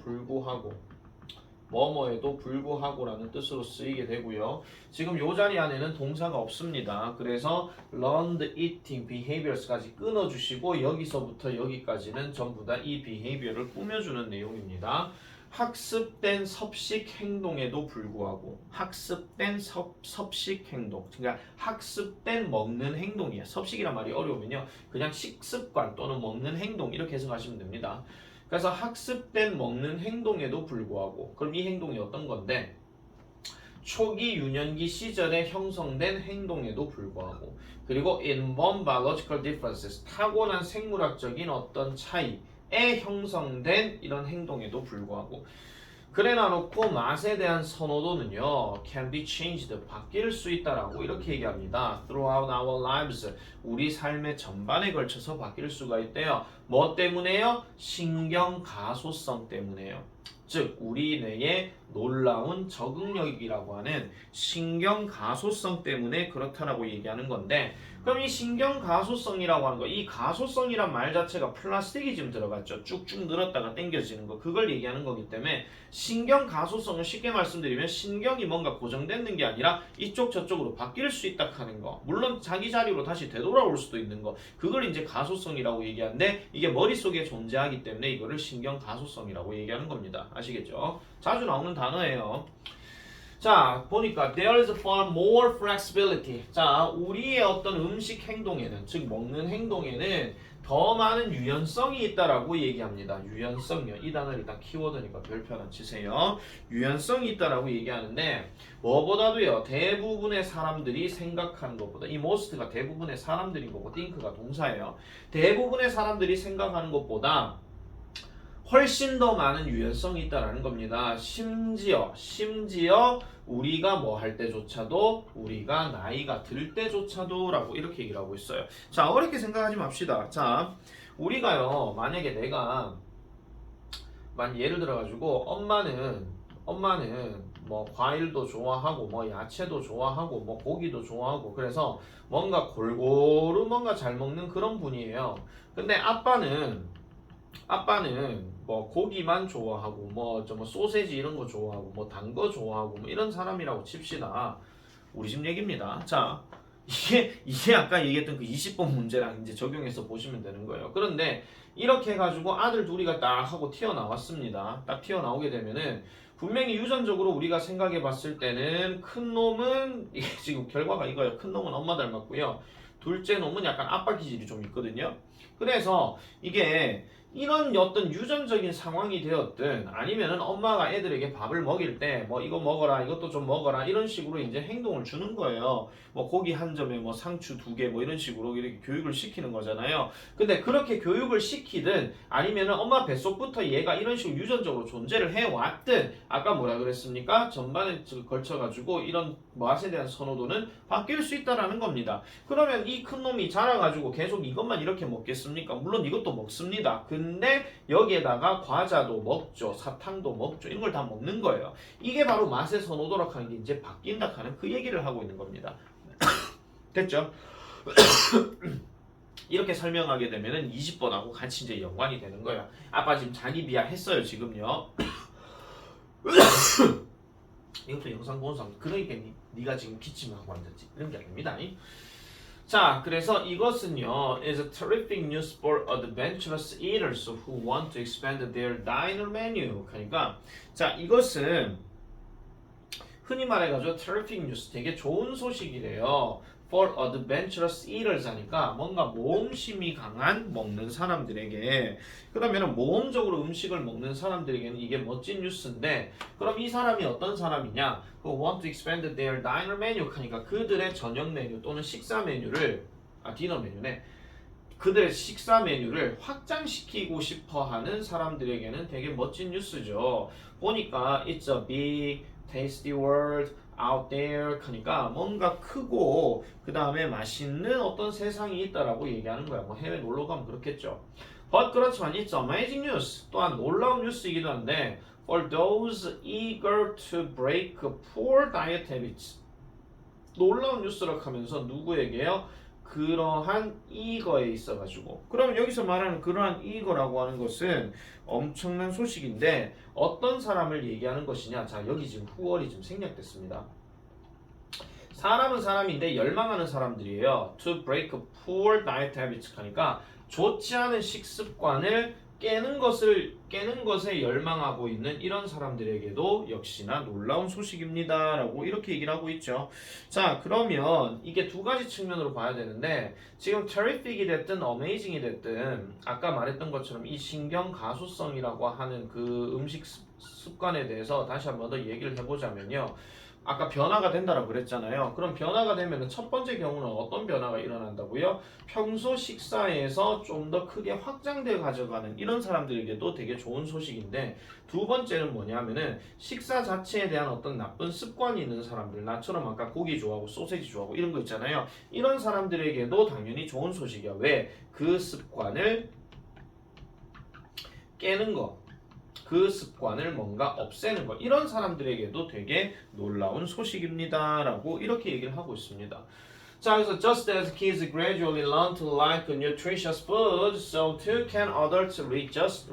불구하고라는 뜻으로 쓰이게 되고요. 지금 요 자리 안에는 동사가 없습니다. 그래서 learned eating behaviors까지 끊어주시고 여기서부터 여기까지는 전부 다 이 behavior를 꾸며주는 내용입니다. 학습된 섭식 행동에도 불구하고 학습된 섭식 행동 그러니까 학습된 먹는 행동이에요. 섭식이란 말이 어려우면요 그냥 식습관 또는 먹는 행동 이렇게 해석하시면 됩니다. 그래서 학습된 먹는 행동에도 불구하고 그럼 이 행동이 어떤 건데 초기 유년기 시절에 형성된 행동에도 불구하고 그리고 inborn biological differences 타고난 생물학적인 어떤 차이에 형성된 이런 행동에도 불구하고 그래 놔놓고 맛에 대한 선호도는요 can be changed 바뀔 수 있다라고 이렇게 얘기합니다. throughout our lives 우리 삶의 전반에 걸쳐서 바뀔 수가 있대요. 뭐 때문에요? 신경 가소성 때문에요. 즉 우리 뇌의 놀라운 적응력이라고 하는 신경 가소성 때문에 그렇다라고 얘기하는 건데 그럼 이 신경 가소성이라고 하는 거, 이 가소성이란 말 자체가 플라스틱이 지금 들어갔죠. 쭉쭉 늘었다가 당겨지는 거, 그걸 얘기하는 거기 때문에 신경 가소성을 쉽게 말씀드리면 신경이 뭔가 고정되는 게 아니라 이쪽 저쪽으로 바뀔 수 있다 하는 거. 물론 자기 자리로 다시 되돌아올 수도 있는 거, 그걸 이제 가소성이라고 얘기하는데 이게 머릿속에 존재하기 때문에 이거를 신경 가소성이라고 얘기하는 겁니다. 아시겠죠? 자주 나오는 단어예요. 자, 보니까 there is far more flexibility. 자, 우리의 어떤 음식 행동에는, 즉 먹는 행동에는 더 많은 유연성이 있다라고 얘기합니다. 유연성요. 이 단어를 일단 키워드니까 별표 하나 치세요. 유연성이 있다라고 얘기하는데 뭐보다도요. 대부분의 사람들이 생각하는 것보다 이 most가 대부분의 사람들인 거고 think가 동사예요. 대부분의 사람들이 생각하는 것보다 훨씬 더 많은 유연성이 있다라는 겁니다. 심지어 우리가 뭐 할 때조차도 우리가 나이가 들 때조차도 라고 이렇게 얘기를 하고 있어요. 자, 어렵게 생각하지 맙시다. 자, 우리가요 만약에 내가 예를 들어가지고 엄마는 뭐 과일도 좋아하고 뭐 야채도 좋아하고 뭐 고기도 좋아하고 그래서 뭔가 골고루 뭔가 잘 먹는 그런 분이에요. 근데 아빠는 뭐 고기만 좋아하고 뭐 소세지 이런 거 좋아하고 뭐 단 거 좋아하고 뭐 이런 사람이라고 칩시다. 우리 집 얘기입니다. 자, 이게 아까 얘기했던 그 20번 문제랑 이제 적용해서 보시면 되는 거예요. 그런데 이렇게 해가지고 아들 둘이가 딱 하고 튀어나왔습니다. 딱 튀어나오게 되면은 분명히 유전적으로 우리가 생각해 봤을 때는 큰 놈은 이게 지금 결과가 이거예요. 큰 놈은 엄마 닮았고요. 둘째 놈은 약간 아빠 기질이 좀 있거든요. 그래서 이게 이런 어떤 유전적인 상황이 되었든 아니면은 엄마가 애들에게 밥을 먹일 때 뭐 이거 먹어라 이것도 좀 먹어라 이런 식으로 이제 행동을 주는 거예요. 뭐 고기 한 점에 뭐 상추 2개 뭐 이런 식으로 이렇게 교육을 시키는 거잖아요. 근데 그렇게 교육을 시키든 아니면은 엄마 뱃속부터 얘가 이런 식으로 유전적으로 존재를 해왔든 아까 뭐라 그랬습니까? 전반에 걸쳐가지고 이런 맛에 대한 선호도는 바뀔 수 있다라는 겁니다. 그러면 이 큰 놈이 자라가지고 계속 이것만 이렇게 먹겠습니까? 물론 이것도 먹습니다. 근데 여기에다가 과자도 먹죠. 사탕도 먹죠. 이런 걸 다 먹는 거예요. 이게 바로 맛의 선호도라고 하는 게 이제 바뀐다 하는 그 얘기를 하고 있는 겁니다. 됐죠? 이렇게 설명하게 되면은 20번하고 같이 이제 연관이 되는 거예요. 아빠 지금 자기 비하했어요, 지금요. 이것도 영상 보는 사람, 그러니까 네가 지금 기침하고 앉았지. 이런 게 아닙니다. 자, 그래서 이것은요 is a terrific news for adventurous eaters who want to expand their diner menu. 그러니까 자, 이것은 흔히 말해가지고 terrific news, 되게 좋은 소식이래요. for adventurous eaters 하니까 뭔가 모험심이 강한 먹는 사람들에게, 그러면 모험적으로 음식을 먹는 사람들에게는 이게 멋진 뉴스인데, 그럼 이 사람이 어떤 사람이냐? who want to expand their diner menu 하니까 그들의 저녁 메뉴 또는 식사 메뉴를 디너 메뉴네. 그들의 식사 메뉴를 확장시키고 싶어 하는 사람들에게는 되게 멋진 뉴스죠. 보니까 it's a big tasty world out there 하니까 뭔가 크고 그 다음에 맛있는 어떤 세상이 있다라고 얘기하는 거야. 뭐 해외 놀러 가면 그렇겠죠. But 그렇지만 it's amazing news, 또한 놀라운 뉴스이기도 한데 for those eager to break poor diet habits. 놀라운 뉴스라고 하면서 누구에게요? 그러한 이거에 있어가지고, 그럼 여기서 말하는 그러한 이거라고 하는 것은 엄청난 소식인데 어떤 사람을 얘기하는 것이냐? 자, 여기 지금 후월이 좀 생략됐습니다. 사람은 사람인데 열망하는 사람들이에요. To break poor diet habits 하니까 좋지 않은 식습관을 깨는 것에 열망하고 있는 이런 사람들에게도 역시나 놀라운 소식입니다 라고 이렇게 얘기를 하고 있죠. 자, 그러면 이게 두 가지 측면으로 봐야 되는데, 지금 terrific이 됐든 amazing이 됐든 아까 말했던 것처럼 이 신경 가소성이라고 하는 그 음식 습관에 대해서 다시 한 번 더 얘기를 해보자면요, 아까 변화가 된다라고 그랬잖아요. 그럼 변화가 되면 첫 번째 경우는 어떤 변화가 일어난다고요? 평소 식사에서 좀 더 크게 확장되어 가져가는 이런 사람들에게도 되게 좋은 소식인데 두 번째는 뭐냐면은 식사 자체에 대한 어떤 나쁜 습관이 있는 사람들 나처럼 아까 고기 좋아하고 소세지 좋아하고 이런 거 있잖아요. 이런 사람들에게도 당연히 좋은 소식이야. 왜? 그 습관을 깨는 거. 그 습관을 뭔가 없애는 거 이런 사람들에게도 되게 놀라운 소식입니다 라고 이렇게 얘기를 하고 있습니다. 자, 그래서 just as kids gradually learn to like nutritious food, so too can adults readjust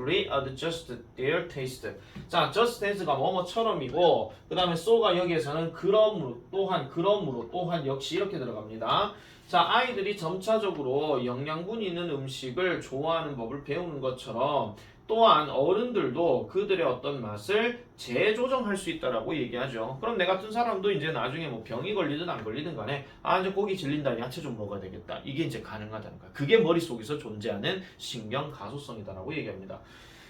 their taste. 자, just as가 뭐뭐처럼이고 그 다음에 so가 여기에서는 그러므로 또한 역시 이렇게 들어갑니다. 자, 아이들이 점차적으로 영양분 있는 음식을 좋아하는 법을 배우는 것처럼 또한 어른들도 그들의 어떤 맛을 재조정할 수 있다라고 얘기하죠. 그럼 내 같은 사람도 이제 나중에 뭐 병이 걸리든 안 걸리든 간에 이제 고기 질린다 야채 좀 먹어야 되겠다. 이게 이제 가능하다는 거야. 그게 머릿속에서 존재하는 신경 가소성이다라고 얘기합니다.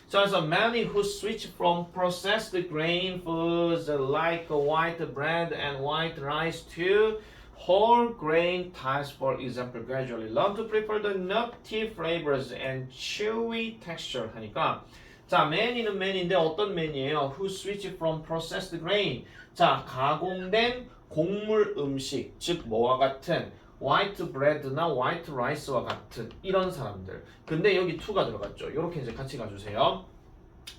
자, 그래서 many who switch from processed grain foods like white bread and white rice to whole grain types, for example, gradually learn to prefer the nutty flavors and chewy texture 하니까 자, many는 many인데 어떤 many예요? Who switch from processed grain. 자, 가공된 곡물 음식, 즉 뭐와 같은 white bread나 white rice와 같은 이런 사람들. 근데 여기 to가 들어갔죠. 이렇게 이제 같이 가주세요.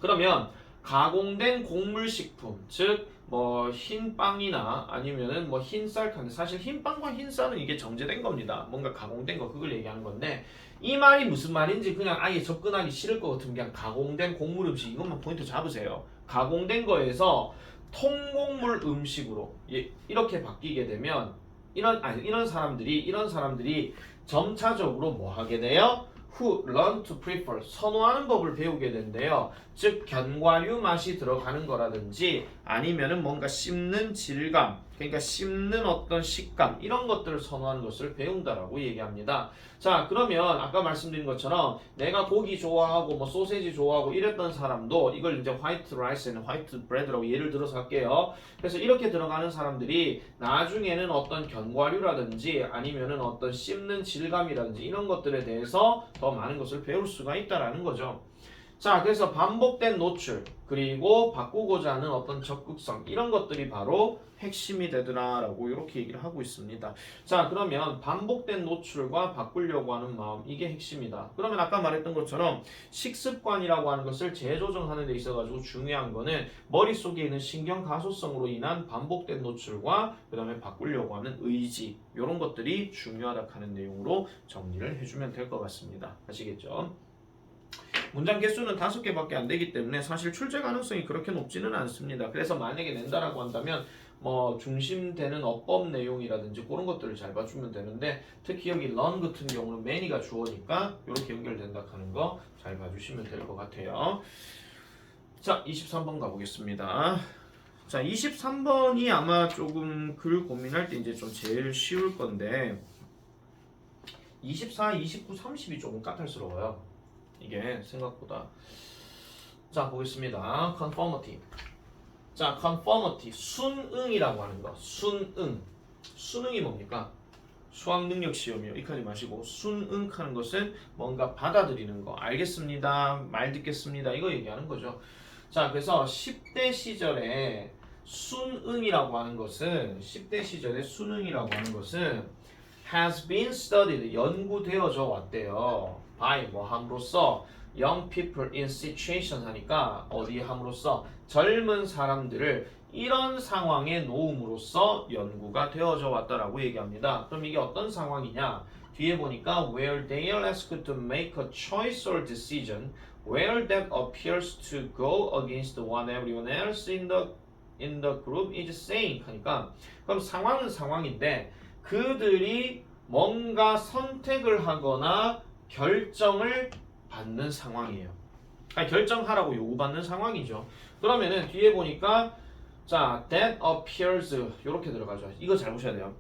그러면 가공된 곡물 식품, 즉 뭐 흰빵이나 아니면은 뭐 흰쌀 같은 사실 흰빵과 흰쌀은 이게 정제된 겁니다. 뭔가 가공된 거 그걸 얘기하는 건데 이 말이 무슨 말인지 그냥 아예 접근하기 싫을 것 같으면 그냥 가공된 곡물 음식 이것만 포인트 잡으세요. 가공된 거에서 통곡물 음식으로 이렇게 바뀌게 되면 이런 사람들이 점차적으로 뭐 하게 돼요? Who learn to prefer 선호하는 법을 배우게 된대요. 즉 견과류 맛이 들어가는 거라든지 아니면은 뭔가 씹는 질감, 그러니까 씹는 어떤 식감 이런 것들을 선호하는 것을 배운다라고 얘기합니다. 자, 그러면 아까 말씀드린 것처럼 내가 고기 좋아하고 뭐 소세지 좋아하고 이랬던 사람도 이걸 이제 화이트 라이스는 화이트 브레드라고 예를 들어서 할게요. 그래서 이렇게 들어가는 사람들이 나중에는 어떤 견과류라든지 아니면은 어떤 씹는 질감이라든지 이런 것들에 대해서 더 많은 것을 배울 수가 있다라는 거죠. 자, 그래서 반복된 노출 그리고 바꾸고자 하는 어떤 적극성 이런 것들이 바로 핵심이 되더라라고 이렇게 얘기를 하고 있습니다. 자, 그러면 반복된 노출과 바꾸려고 하는 마음 이게 핵심이다. 그러면 아까 말했던 것처럼 식습관이라고 하는 것을 재조정하는 데 있어가지고 중요한 거는 머릿속에 있는 신경 가소성으로 인한 반복된 노출과 그 다음에 바꾸려고 하는 의지 이런 것들이 중요하다 하는 내용으로 정리를 해주면 될 것 같습니다. 아시겠죠? 문장 개수는 5개밖에 안 되기 때문에 사실 출제 가능성이 그렇게 높지는 않습니다. 그래서 만약에 낸다라고 한다면 뭐 중심되는 어법 내용이라든지 그런 것들을 잘 봐주면 되는데 특히 여기 learn 같은 경우는 many가 주어니까 이렇게 연결된다 하는 거 잘 봐주시면 될 것 같아요. 자, 23번 가보겠습니다. 자, 23번이 아마 조금 글 고민할 때 이제 좀 제일 쉬울 건데 24, 29, 30이 조금 까탈스러워요. 이게 생각보다. 자, 보겠습니다. conformity. 자, conformity 순응이라고 하는 거. 순응이 뭡니까? 수학 능력 시험이요. 이까지 마시고 순응하는 것은 뭔가 받아들이는 거. 알겠습니다. 말 듣겠습니다. 이거 얘기하는 거죠. 자, 그래서 10대 시절에 순응이라고 하는 것은 has been studied 연구되어져 왔대요. by 뭐 함으로써 young people in situation 하니까 어디 함으로써 젊은 사람들을 이런 상황에 놓음으로써 연구가 되어져 왔다라고 얘기합니다. 그럼 이게 어떤 상황이냐? 뒤에 보니까 where they are asked to make a choice or decision where that appears to go against what everyone else in the group is saying 하니까 그럼 상황은 상황인데 그들이 뭔가 선택을 하거나 결정을 받는 상황이에요. 아니, 결정하라고 요구받는 상황이죠. 그러면은 뒤에 보니까 자, that appears 이렇게 들어가죠. 이거 잘 보셔야 돼요.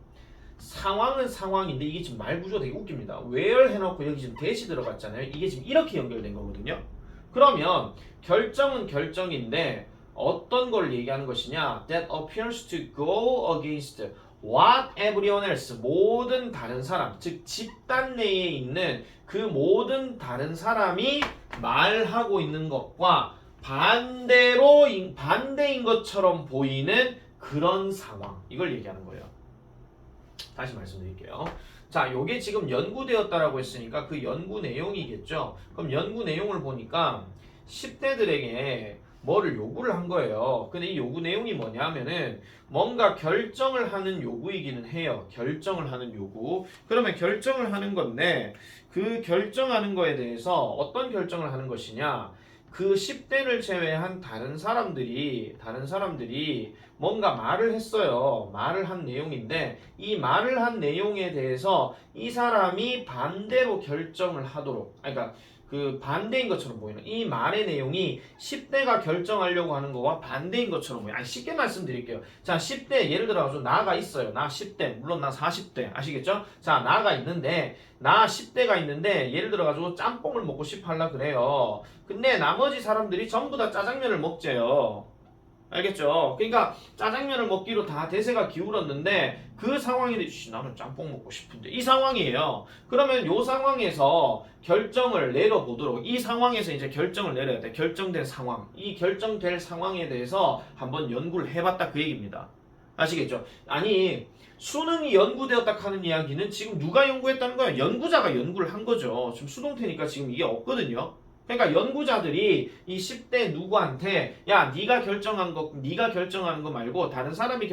상황은 상황인데 이게 지금 말 구조가 되게 웃깁니다. where 해놓고 여기 지금 대시 들어갔잖아요. 이게 지금 이렇게 연결된 거거든요. 그러면 결정은 결정인데 어떤 걸 얘기하는 것이냐? That appears to go against what everyone else, 모든 다른 사람, 즉 집단 내에 있는 그 모든 다른 사람이 말하고 있는 것과 반대인 것처럼 보이는 그런 상황, 이걸 얘기하는 거예요. 다시 말씀드릴게요. 자, 요게 지금 연구되었다라고 했으니까 그 연구 내용이겠죠. 그럼 연구 내용을 보니까 10대들에게 뭐를 요구를 한 거예요. 근데 이 요구 내용이 뭐냐면은 뭔가 결정을 하는 요구이기는 해요. 결정을 하는 요구. 그러면 결정을 하는 건데 그 결정하는 거에 대해서 어떤 결정을 하는 것이냐? 그 10대를 제외한 다른 사람들이 뭔가 말을 했어요. 말을 한 내용인데 이 말을 한 내용에 대해서 이 사람이 반대로 결정을 하도록, 그러니까 그 반대인 것처럼 보이는 이 말의 내용이 10대가 결정하려고 하는 거와 반대인 것처럼 보여요. 아니, 쉽게 말씀드릴게요. 자, 10대 예를 들어서 나가 있어요. 나 10대, 물론 나 40대, 아시겠죠? 자, 나가 있는데 나 10대가 있는데 예를 들어가지고 짬뽕을 먹고 싶어 하려 그래요. 근데 나머지 사람들이 전부 다 짜장면을 먹재요. 알겠죠? 그러니까 짜장면을 먹기로 다 대세가 기울었는데 그 상황이 나는 짬뽕 먹고 싶은데 이 상황이에요. 그러면 이 상황에서 결정을 내려보도록, 이 상황에서 이제 결정을 내려야 돼. 결정된 상황, 이 결정될 상황에 대해서 한번 연구를 해봤다 그 얘기입니다. 아시겠죠? 아니, 수능이 연구되었다 하는 이야기는 지금 누가 연구했다는 거야? 연구자가 연구를 한 거죠. 지금 수동태니까 지금 이게 없거든요. 그러니까 연구자들이 이 10대 누구한테 야, 네가 결정하는 거 말고 다른 사람이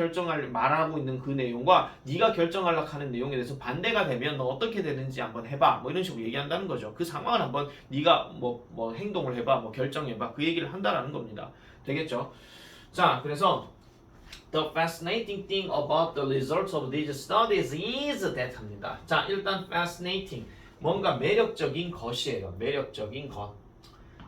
말하고 있는 그 내용과 네가 결정하려고 하는 내용에 대해서 반대가 되면 너 어떻게 되는지 한번 해봐. 뭐 이런 식으로 얘기한다는 거죠. 그 상황을 한번 네가 뭐 행동을 해봐, 뭐 결정해봐. 그 얘기를 한다라는 겁니다. 되겠죠? 자, 그래서 The fascinating thing about the results of these studies is that 합니다. 자, 일단 fascinating, 뭔가 매력적인 것이에요. 매력적인 것.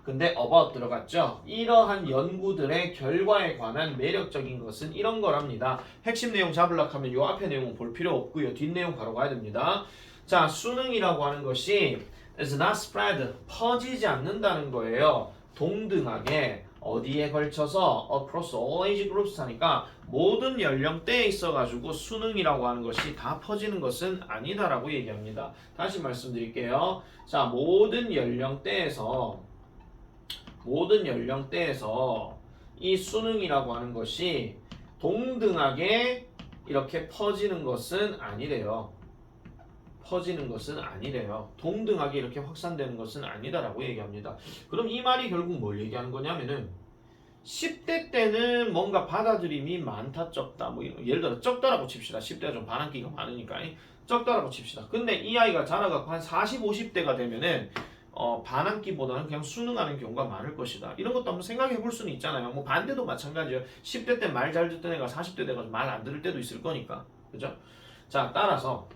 근데 about 들어갔죠? 이러한 연구들의 결과에 관한 매력적인 것은 이런 거랍니다. 핵심 내용 잡으려고 하면 요 앞에 내용은 볼 필요 없고요. 뒷 내용 바로 가야 됩니다. 자, 수능이라고 하는 것이 is not spread, 퍼지지 않는다는 거예요. 동등하게 어디에 걸쳐서 across all age groups 하니까 모든 연령대에 있어가지고 수능이라고 하는 것이 다 퍼지는 것은 아니다라고 얘기합니다. 다시 말씀드릴게요. 자, 모든 연령대에서 이 수능이라고 하는 것이 동등하게 이렇게 퍼지는 것은 아니래요. 동등하게 이렇게 확산되는 것은 아니다라고 얘기합니다. 그럼 이 말이 결국 뭘 얘기하는 거냐면은 10대 때는 뭔가 받아들임이 많다 적다 뭐 예를 들어 적다라고 칩시다. 10대가 좀 반항기가 많으니까 적다라고 칩시다. 근데 이 아이가 자라갖고 한 40, 50대가 되면은 반항기보다는 그냥 순응하는 경우가 많을 것이다. 이런 것도 한번 생각해 볼 수는 있잖아요. 뭐 반대도 마찬가지예요. 10대 때 말 잘 듣던 애가 40대 돼가지고 말 안 들을 때도 있을 거니까. 그죠? 자, 따라서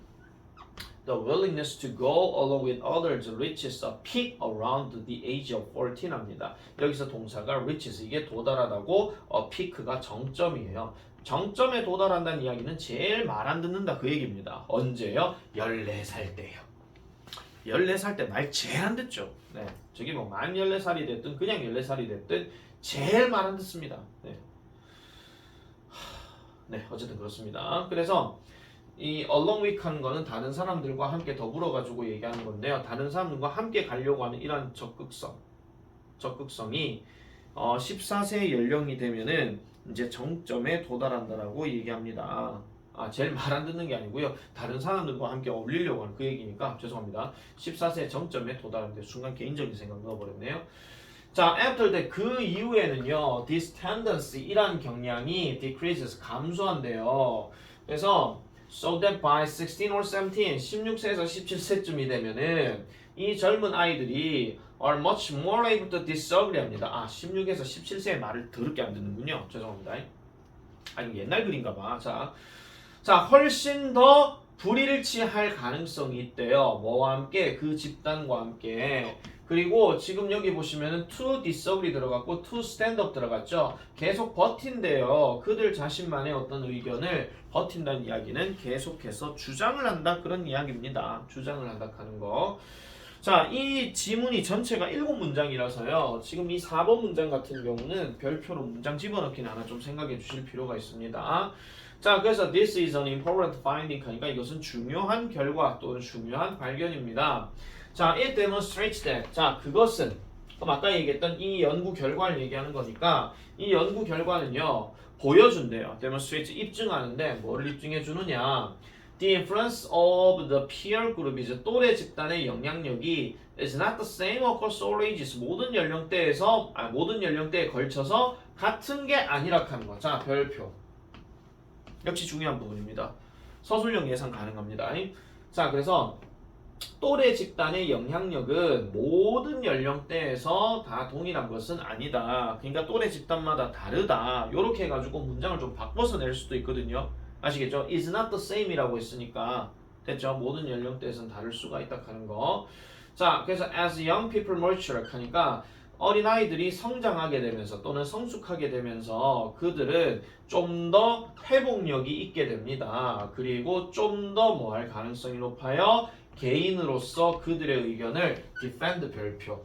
The willingness to go along with others reaches a peak around the age of 14 합니다. 여기서 동사가 reaches, 이게 도달하다고 peak가 정점이에요. 정점에 도달한다는 이야기는 제일 말 안 듣는다 그 얘기입니다. 언제요? 14살 때요. 14살 때 말 제일 안 듣죠. 네, 저기 뭐 만 14살이 됐든 그냥 14살이 됐든 제일 말 안 듣습니다. 네, 어쨌든 그렇습니다. 그래서 이 along with 하는 거는 다른 사람들과 함께 더불어 가지고 얘기하는 건데요. 다른 사람들과 함께 가려고 하는 이런 적극성이 14세 연령이 되면은 이제 정점에 도달한다라고 얘기합니다. 제일 말 안 듣는 게 아니고요. 다른 사람들과 함께 어울리려고 하는 그 얘기니까 죄송합니다. 14세 정점에 도달하는데 순간 개인적인 생각 넣어버렸네요. 자, after that, 그 이후에는요, this tendency, 이란 경향이 decreases, 감소한대요. 그래서 so that by 16 or 17, 16세에서 17세쯤이 되면은 이 젊은 아이들이 are much more able to disagree 합니다. 16에서 17세의 말을 더럽게 안 듣는군요. 죄송합니다. 아니, 옛날 글인가 봐. 자, 훨씬 더 불일치할 가능성이 있대요. 뭐와 함께? 그 집단과 함께. 그리고 지금 여기 보시면은 to disagree 들어갔고 to stand up 들어갔죠. 계속 버틴대요. 그들 자신만의 어떤 의견을 버틴다는 이야기는 계속해서 주장을 한다 그런 이야기입니다. 주장을 한다 하는 거. 자, 이 지문이 전체가 7문장이라서요. 지금 이 4번 문장 같은 경우는 별표로 문장 집어넣기는 하나 좀 생각해 주실 필요가 있습니다. 자, 그래서 this is an important finding 하니까 이것은 중요한 결과 또는 중요한 발견입니다. 자, it demonstrates that. 자, 그것은 그럼 아까 얘기했던 이 연구 결과를 얘기하는 거니까 이 연구 결과는요. 보여준대요. demonstrate 입증하는데 뭘 입증해 주느냐? The influence of the peer group is 또래 집단의 영향력이 is not the same across all ages. 모든 연령대에 걸쳐서 같은 게 아니라 하는 거. 자, 별표. 역시 중요한 부분입니다. 서술형 예상 가능합니다. 자, 그래서 또래 집단의 영향력은 모든 연령대에서 다 동일한 것은 아니다. 그러니까 또래 집단마다 다르다. 이렇게 해가지고 문장을 좀 바꿔서 낼 수도 있거든요. 아시겠죠? is not the same이라고 했으니까 됐죠? 모든 연령대에서는 다를 수가 있다 하는 거. 자, 그래서 as young people mature 하니까 어린아이들이 성장하게 되면서 또는 성숙하게 되면서 그들은 좀 더 회복력이 있게 됩니다. 그리고 좀 더 뭐 할 가능성이 높아요? 개인으로서 그들의 의견을 defend 별표.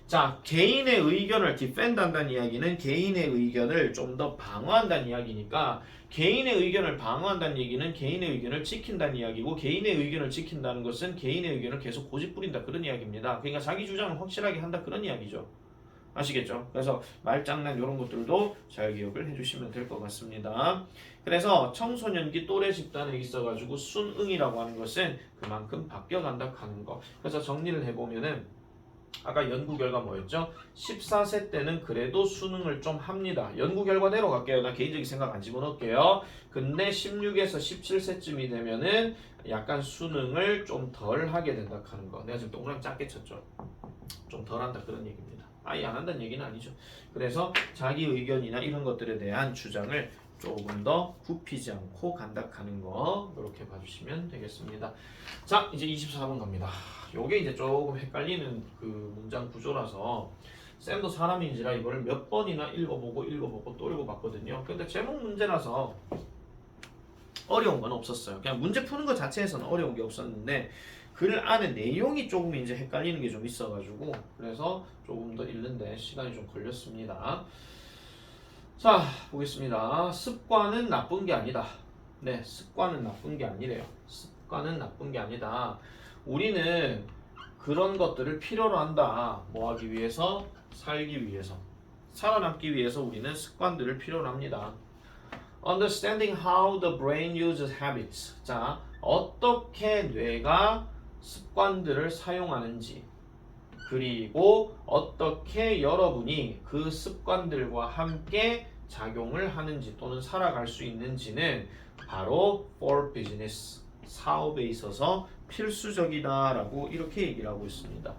자, 개인의 의견을 defend 한다는 이야기는 개인의 의견을 좀 더 방어한다는 이야기니까 개인의 의견을 방어한다는 얘기는 개인의 의견을 지킨다는 이야기고 개인의 의견을 지킨다는 것은 개인의 의견을 계속 고집부린다 그런 이야기입니다. 그러니까 자기 주장을 확실하게 한다 그런 이야기죠. 아시겠죠? 그래서 말장난 이런 것들도 잘 기억을 해주시면 될 것 같습니다. 그래서 청소년기 또래 집단에 있어가지고 순응이라고 하는 것은 그만큼 바뀌어간다 하는 거. 그래서 정리를 해보면은 아까 연구 결과 뭐였죠? 14세 때는 그래도 수능을 좀 합니다. 연구 결과대로 갈게요. 나 개인적인 생각 안 집어넣을게요. 근데 16에서 17세쯤이 되면은 약간 수능을 좀 덜 하게 된다 하는 거. 내가 지금 동그라미 작게 쳤죠. 좀 덜 한다 그런 얘기입니다. 아예 안 한다는 얘기는 아니죠. 그래서 자기 의견이나 이런 것들에 대한 주장을 조금 더 굽히지 않고 간다 하는 거 이렇게 봐주시면 되겠습니다. 자, 이제 24번 갑니다. 요게 이제 조금 헷갈리는 그 문장 구조라서 쌤도 사람인지라 이걸 몇 번이나 읽어보고 또 읽어봤거든요. 근데 제목 문제라서 어려운 건 없었어요. 그냥 문제 푸는 것 자체에서는 어려운 게 없었는데 글 안에 내용이 조금 이제 헷갈리는 게 좀 있어가지고 그래서 조금 더 읽는데 시간이 좀 걸렸습니다. 자, 보겠습니다. 습관은 나쁜 게 아니다. 네, 습관은 나쁜 게 아니래요. 습관은 나쁜 게 아니다. 우리는 그런 것들을 필요로 한다. 뭐 하기 위해서? 살기 위해서. 살아남기 위해서 우리는 습관들을 필요로 합니다. Understanding how the brain uses habits. 자, 어떻게 뇌가 습관들을 사용하는지 그리고 어떻게 여러분이 그 습관들과 함께 작용을 하는지 또는 살아갈 수 있는지는 바로 for business 사업에 있어서 필수적이다라고 이렇게 얘기를 하고 있습니다.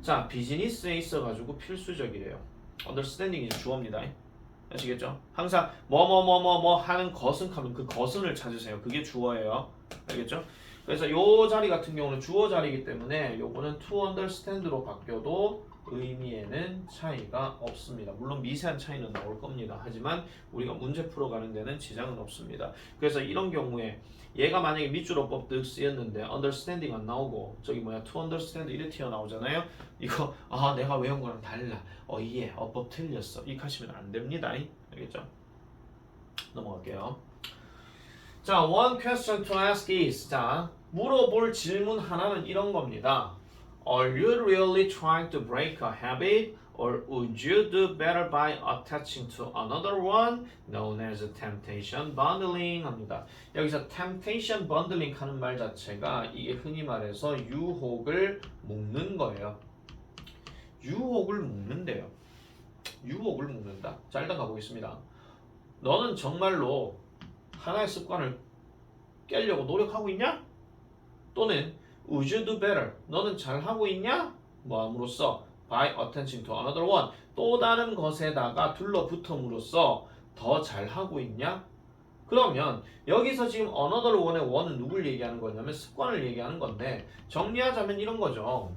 자, 비즈니스에 있어가지고 필수적이래요. understanding이 주어입니다. 아시겠죠? 항상 뭐 하는 것은 하면 그 것은을 찾으세요. 그게 주어예요. 알겠죠? 그래서 요 자리 같은 경우는 주어 자리이기 때문에 요거는 to understand로 바뀌어도 의미에는 차이가 없습니다. 물론 미세한 차이는 나올 겁니다. 하지만 우리가 문제 풀어가는 데는 지장은 없습니다. 그래서 이런 경우에 얘가 만약에 밑줄 어법 득 쓰였는데 understanding 안 나오고 저기 뭐야 to understand 이렇게 튀어나오잖아요. 이거 내가 외운 거랑 달라. 예 어법 틀렸어. 이렇게 하시면 안 됩니다. 알겠죠? 넘어갈게요. 자, one question to ask is 자, 물어볼 질문 하나는 이런 겁니다. Are you really trying to break a habit? Or would you do better by attaching to another one known as temptation bundling 합니다. 여기서 temptation bundling 하는 말 자체가 이게 흔히 말해서 유혹을 묶는 거예요. 유혹을 묶는데요. 유혹을 묶는다. 자, 일단 가보겠습니다. 너는 정말로 하나의 습관을 깨려고 노력하고 있냐? 또는 would you do better? 너는 잘하고 있냐? 뭐함으로써 by attaching to another one 또 다른 것에다가 둘러붙음으로써 더 잘하고 있냐? 그러면 여기서 지금 another one의 one은 누굴 얘기하는 거냐면 습관을 얘기하는 건데 정리하자면 이런 거죠.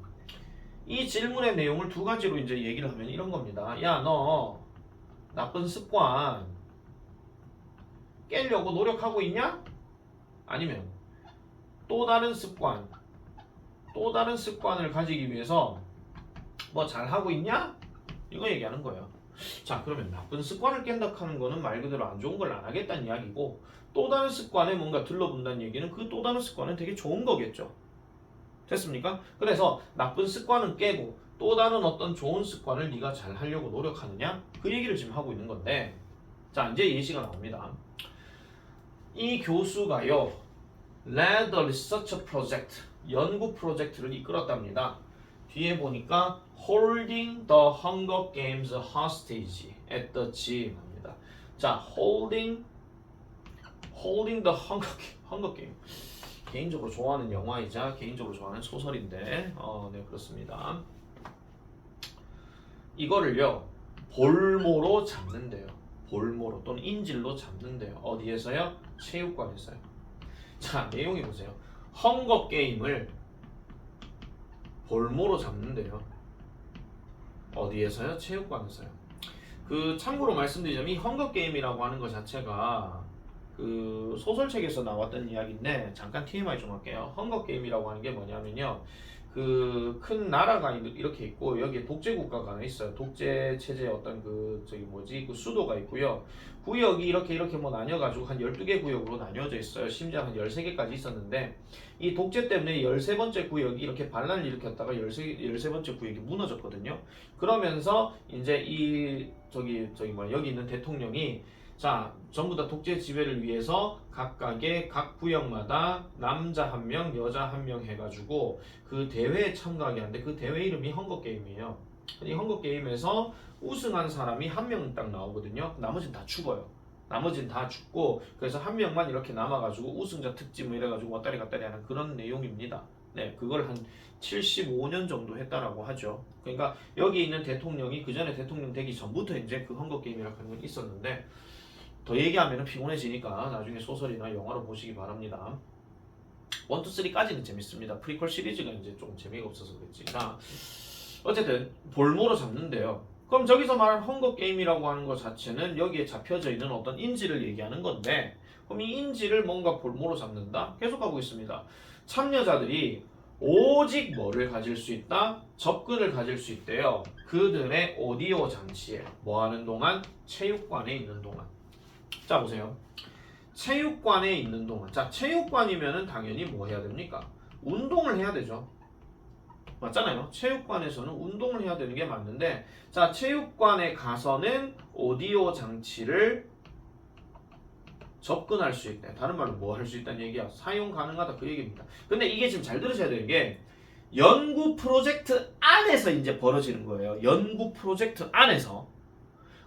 이 질문의 내용을 두 가지로 이제 얘기를 하면 이런 겁니다. 야, 너 나쁜 습관 깨려고 노력하고 있냐? 아니면 또 다른 습관 또 다른 습관을 가지기 위해서 뭐 잘하고 있냐? 이거 얘기하는 거예요. 자, 그러면 나쁜 습관을 깬다 하는 거는 말 그대로 안 좋은 걸 안 하겠다는 이야기고, 또 다른 습관에 뭔가 들러붙는다는 얘기는 그 또 다른 습관은 되게 좋은 거겠죠. 됐습니까? 그래서 나쁜 습관은 깨고 또 다른 어떤 좋은 습관을 네가 잘 하려고 노력하느냐? 그 얘기를 지금 하고 있는 건데, 자, 이제 예시가 나옵니다. 이 교수가요, led a research project, 연구 프로젝트를 이끌었답니다. 뒤에 보니까 holding the Hunger Games hostage at the gym 합니다. 자, holding the Hunger Game. 개인적으로 좋아하는 영화이자 개인적으로 좋아하는 소설인데, 네, 그렇습니다. 이거를요, 볼모로 잡는데요. 볼모로 또는 인질로 잡는데요. 어디에서요? 체육관에서요. 자, 내용이 보세요. 헝거 게임을 볼모로 잡는데요. 어디에서요? 체육관에서요. 그 참고로 말씀드리자면 이 헝거 게임이라고 하는 것 자체가 그 소설책에서 나왔던 이야기인데, 잠깐 TMI 좀 할게요. 헝거 게임이라고 하는 게 뭐냐면요, 그 큰 나라가 이렇게 있고 여기에 독재 국가가 하나 있어요. 독재 체제의 어떤 그 그 수도가 있고요. 구역이 이렇게 뭐 나뉘어가지고 한 12개 구역으로 나뉘어져 있어요. 심지어 한 13개까지 있었는데, 이 독재 때문에 13번째 구역이 이렇게 반란을 일으켰다가 13번째 구역이 무너졌거든요. 그러면서 이제 이 여기 있는 대통령이, 자, 전부 다 독재 지배를 위해서 각각의 각 구역마다 남자 한 명, 여자 한 명 해가지고 그 대회에 참가하게 하는데, 그 대회 이름이 헝거 게임이에요. 이 헝거 게임에서 우승한 사람이 한 명 딱 나오거든요. 나머지는 다 죽어요. 나머지는 다 죽고, 그래서 한 명만 이렇게 남아가지고 우승자 특집 뭐 이래가지고 왔다리 갔다리 하는 그런 내용입니다. 네, 그걸 한 75년 정도 했다라고 하죠. 그러니까 여기 있는 대통령이 그 전에 대통령 되기 전부터 이제 그 헝거 게임이라고 하는 건 있었는데, 더 얘기하면 피곤해지니까 나중에 소설이나 영화로 보시기 바랍니다. 1, 2, 3까지는 재밌습니다. 프리퀄 시리즈가 이제 조금 재미가 없어서 그랬지. 자, 어쨌든 볼모로 잡는데요. 그럼 저기서 말한 헝거 게임이라고 하는 것 자체는 여기에 잡혀져 있는 어떤 인지를 얘기하는 건데, 그럼 이 인지를 뭔가 볼모로 잡는다? 계속하고 있습니다. 참여자들이 오직 뭐를 가질 수 있다? 접근을 가질 수 있대요. 그들의 오디오 장치에 뭐 하는 동안? 체육관에 있는 동안. 자, 보세요. 체육관에 있는 동안. 자, 체육관이면은 당연히 뭐 해야 됩니까? 운동을 해야 되죠. 맞잖아요. 체육관에서는 운동을 해야 되는 게 맞는데, 자, 체육관에 가서는 오디오 장치를 접근할 수 있다. 다른 말로 뭐 할 수 있다는 얘기야? 사용 가능하다, 그 얘기입니다. 근데 이게 지금 잘 들으셔야 되는 게, 연구 프로젝트 안에서 이제 벌어지는 거예요. 연구 프로젝트 안에서.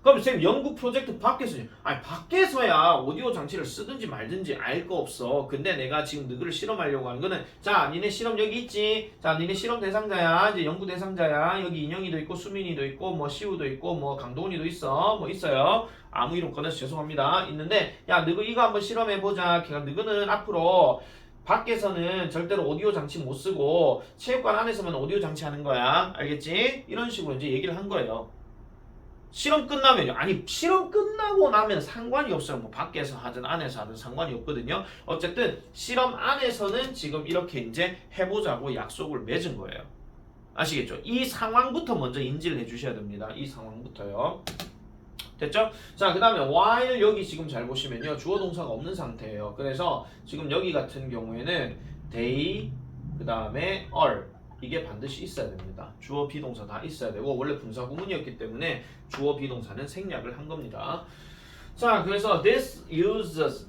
그럼 선생님, 연구 프로젝트 밖에서, 아니 밖에서야 오디오 장치를 쓰든지 말든지 알 거 없어. 근데 내가 지금 너희를 실험하려고 하는 거는, 자, 니네 실험 여기 있지. 자, 니네 실험 대상자야. 이제 연구 대상자야. 여기 인영이도 있고 수민이도 있고 뭐 시우도 있고 뭐 강동훈이도 있어. 뭐 있어요. 아무 이름 꺼내서 죄송합니다. 있는데, 야, 너희 이거 한번 실험해 보자. 너희는 앞으로 밖에서는 절대로 오디오 장치 못 쓰고 체육관 안에서만 오디오 장치 하는 거야. 알겠지? 이런 식으로 이제 얘기를 한 거예요. 실험 끝나면요. 아니, 실험 끝나고 나면 상관이 없어요. 뭐 밖에서 하든 안에서 하든 상관이 없거든요. 어쨌든 실험 안에서는 지금 이렇게 이제 해보자고 약속을 맺은 거예요. 아시겠죠? 이 상황부터 먼저 인지를 해주셔야 됩니다. 이 상황부터요. 됐죠? 자, 그 다음에 while 여기 지금 잘 보시면요, 주어 동사가 없는 상태예요. 그래서 지금 여기 같은 경우에는 they, 그 다음에 are, 이게 반드시 있어야 됩니다. 주어 비동사 다 있어야 되고, 원래 분사 구문이었기 때문에 주어 비동사는 생략을 한 겁니다. 자, 그래서 this uses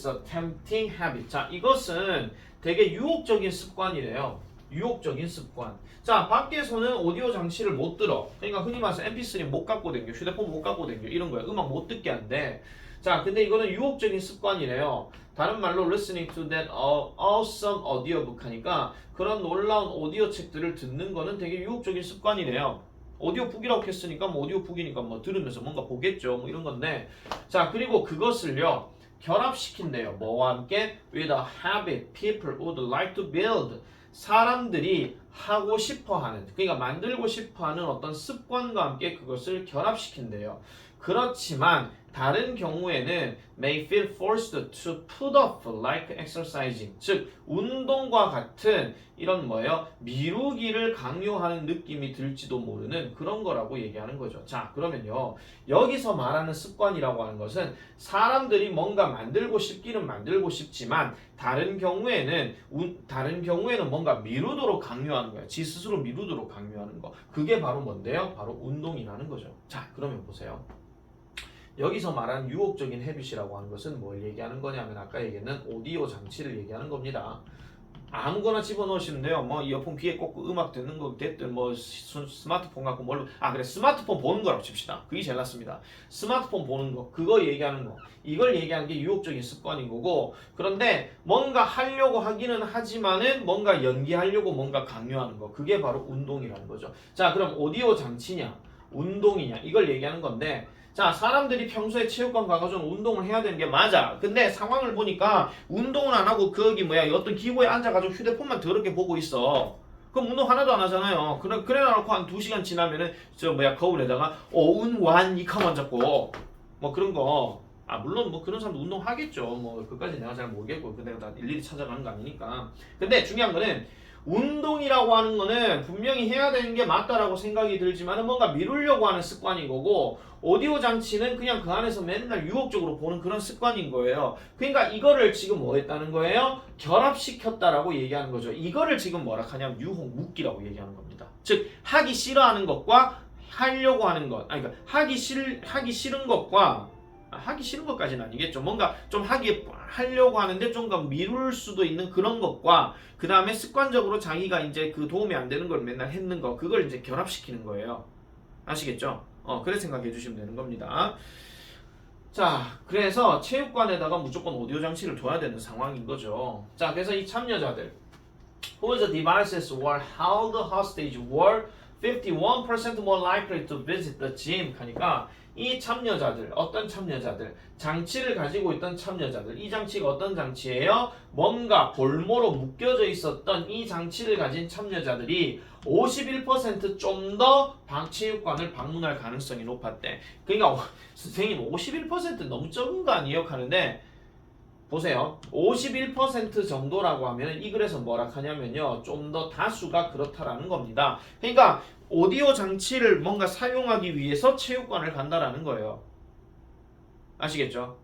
a tempting habit. 자, 이것은 되게 유혹적인 습관이래요. 유혹적인 습관. 자, 밖에서는 오디오 장치를 못 들어. 그러니까 흔히 말해서 MP3 못 갖고 댕겨, 휴대폰 못 갖고 댕겨, 이런 거야. 음악 못 듣게 한대. 자, 근데 이거는 유혹적인 습관이래요. 다른 말로 listening to that awesome audiobook 하니까 그런 놀라운 오디오 책들을 듣는 거는 되게 유혹적인 습관이래요. 오디오북이라고 했으니까 뭐 오디오북이니까 뭐 들으면서 뭔가 보겠죠. 뭐 이런 건데. 자, 그리고 그것을요, 결합시킨대요. 뭐와 함께? With a habit people would like to build. 사람들이 하고 싶어 하는, 그러니까 만들고 싶어 하는 어떤 습관과 함께 그것을 결합시킨대요. 그렇지만 다른 경우에는 may feel forced to put off like exercising, 즉 운동과 같은 이런 뭐예요? 미루기를 강요하는 느낌이 들지도 모르는 그런 거라고 얘기하는 거죠. 자, 그러면요. 여기서 말하는 습관이라고 하는 것은 사람들이 뭔가 만들고 싶기는 만들고 싶지만 다른 경우에는 뭔가 미루도록 강요하는 거예요. 지 스스로 미루도록 강요하는 거. 그게 바로 뭔데요? 바로 운동이라는 거죠. 자, 그러면 보세요. 여기서 말하는 유혹적인 헤빗이라고 하는 것은 뭘 얘기하는 거냐면 아까 얘기했는 오디오 장치를 얘기하는 겁니다. 아무거나 집어넣으시면 돼요. 뭐 이어폰 귀에 꽂고 음악 듣는 거 됐든 뭐 스마트폰 갖고 뭘로 그래 스마트폰 보는 거라고 칩시다. 그게 제일 낫습니다. 스마트폰 보는 거 그거 얘기하는 거 이걸 얘기하는 게 유혹적인 습관인 거고 그런데 뭔가 하려고 하기는 하지만은 뭔가 연기하려고 뭔가 강요하는 거 그게 바로 운동이라는 거죠. 자 그럼 오디오 장치냐 운동이냐 이걸 얘기하는 건데 자 사람들이 평소에 체육관 가가지고 운동을 해야 되는 게 맞아. 근데 상황을 보니까 운동은 안 하고 거기 어떤 기구에 앉아가지고 휴대폰만 더럽게 보고 있어. 그럼 운동 하나도 안 하잖아요. 그래 놔놓고 한 2시간 지나면은 거울에다가 오운완 이카만 잡고 뭐 그런 거 물론 뭐 그런 사람도 운동하겠죠. 뭐 그까지 내가 잘 모르겠고 내가 다 일일이 찾아가는 거 아니니까. 근데 중요한 거는 운동이라고 하는 거는 분명히 해야 되는 게 맞다라고 생각이 들지만 뭔가 미루려고 하는 습관인 거고 오디오 장치는 그냥 그 안에서 맨날 유혹적으로 보는 그런 습관인 거예요. 그러니까 이거를 지금 뭐 했다는 거예요? 결합시켰다라고 얘기하는 거죠. 이거를 지금 뭐라 하냐면 유혹 묶기라고 얘기하는 겁니다. 즉 하기 싫어하는 것과 하려고 하는 것 그러니까 하기 싫은 것과 하기 싫은 것까지는 아니겠죠. 뭔가 좀 하려고 하는데 좀 미룰 수도 있는 그런 것과 그 다음에 습관적으로 자기가 이제 그 도움이 안 되는 걸 맨날 했는 거 그걸 이제 결합시키는 거예요. 아시겠죠? 그래 생각해 주시면 되는 겁니다. 자, 그래서 체육관에다가 무조건 오디오 장치를 둬야 되는 상황인 거죠. 자, 그래서 이 참여자들 whose devices were held hostage were 51% more likely to visit the gym 하니까 이 참여자들, 어떤 참여자들, 장치를 가지고 있던 참여자들, 이 장치가 어떤 장치예요? 뭔가 볼모로 묶여져 있었던 이 장치를 가진 참여자들이 51% 좀 더 체육관을 방문할 가능성이 높았대. 그러니까 선생님 51% 너무 적은 거 아니에요? 하는데 보세요. 51% 정도라고 하면 이 글에서 뭐라 하냐면요. 좀 더 다수가 그렇다라는 겁니다. 그러니까 오디오 장치를 뭔가 사용하기 위해서 체육관을 간다라는 거예요. 아시겠죠?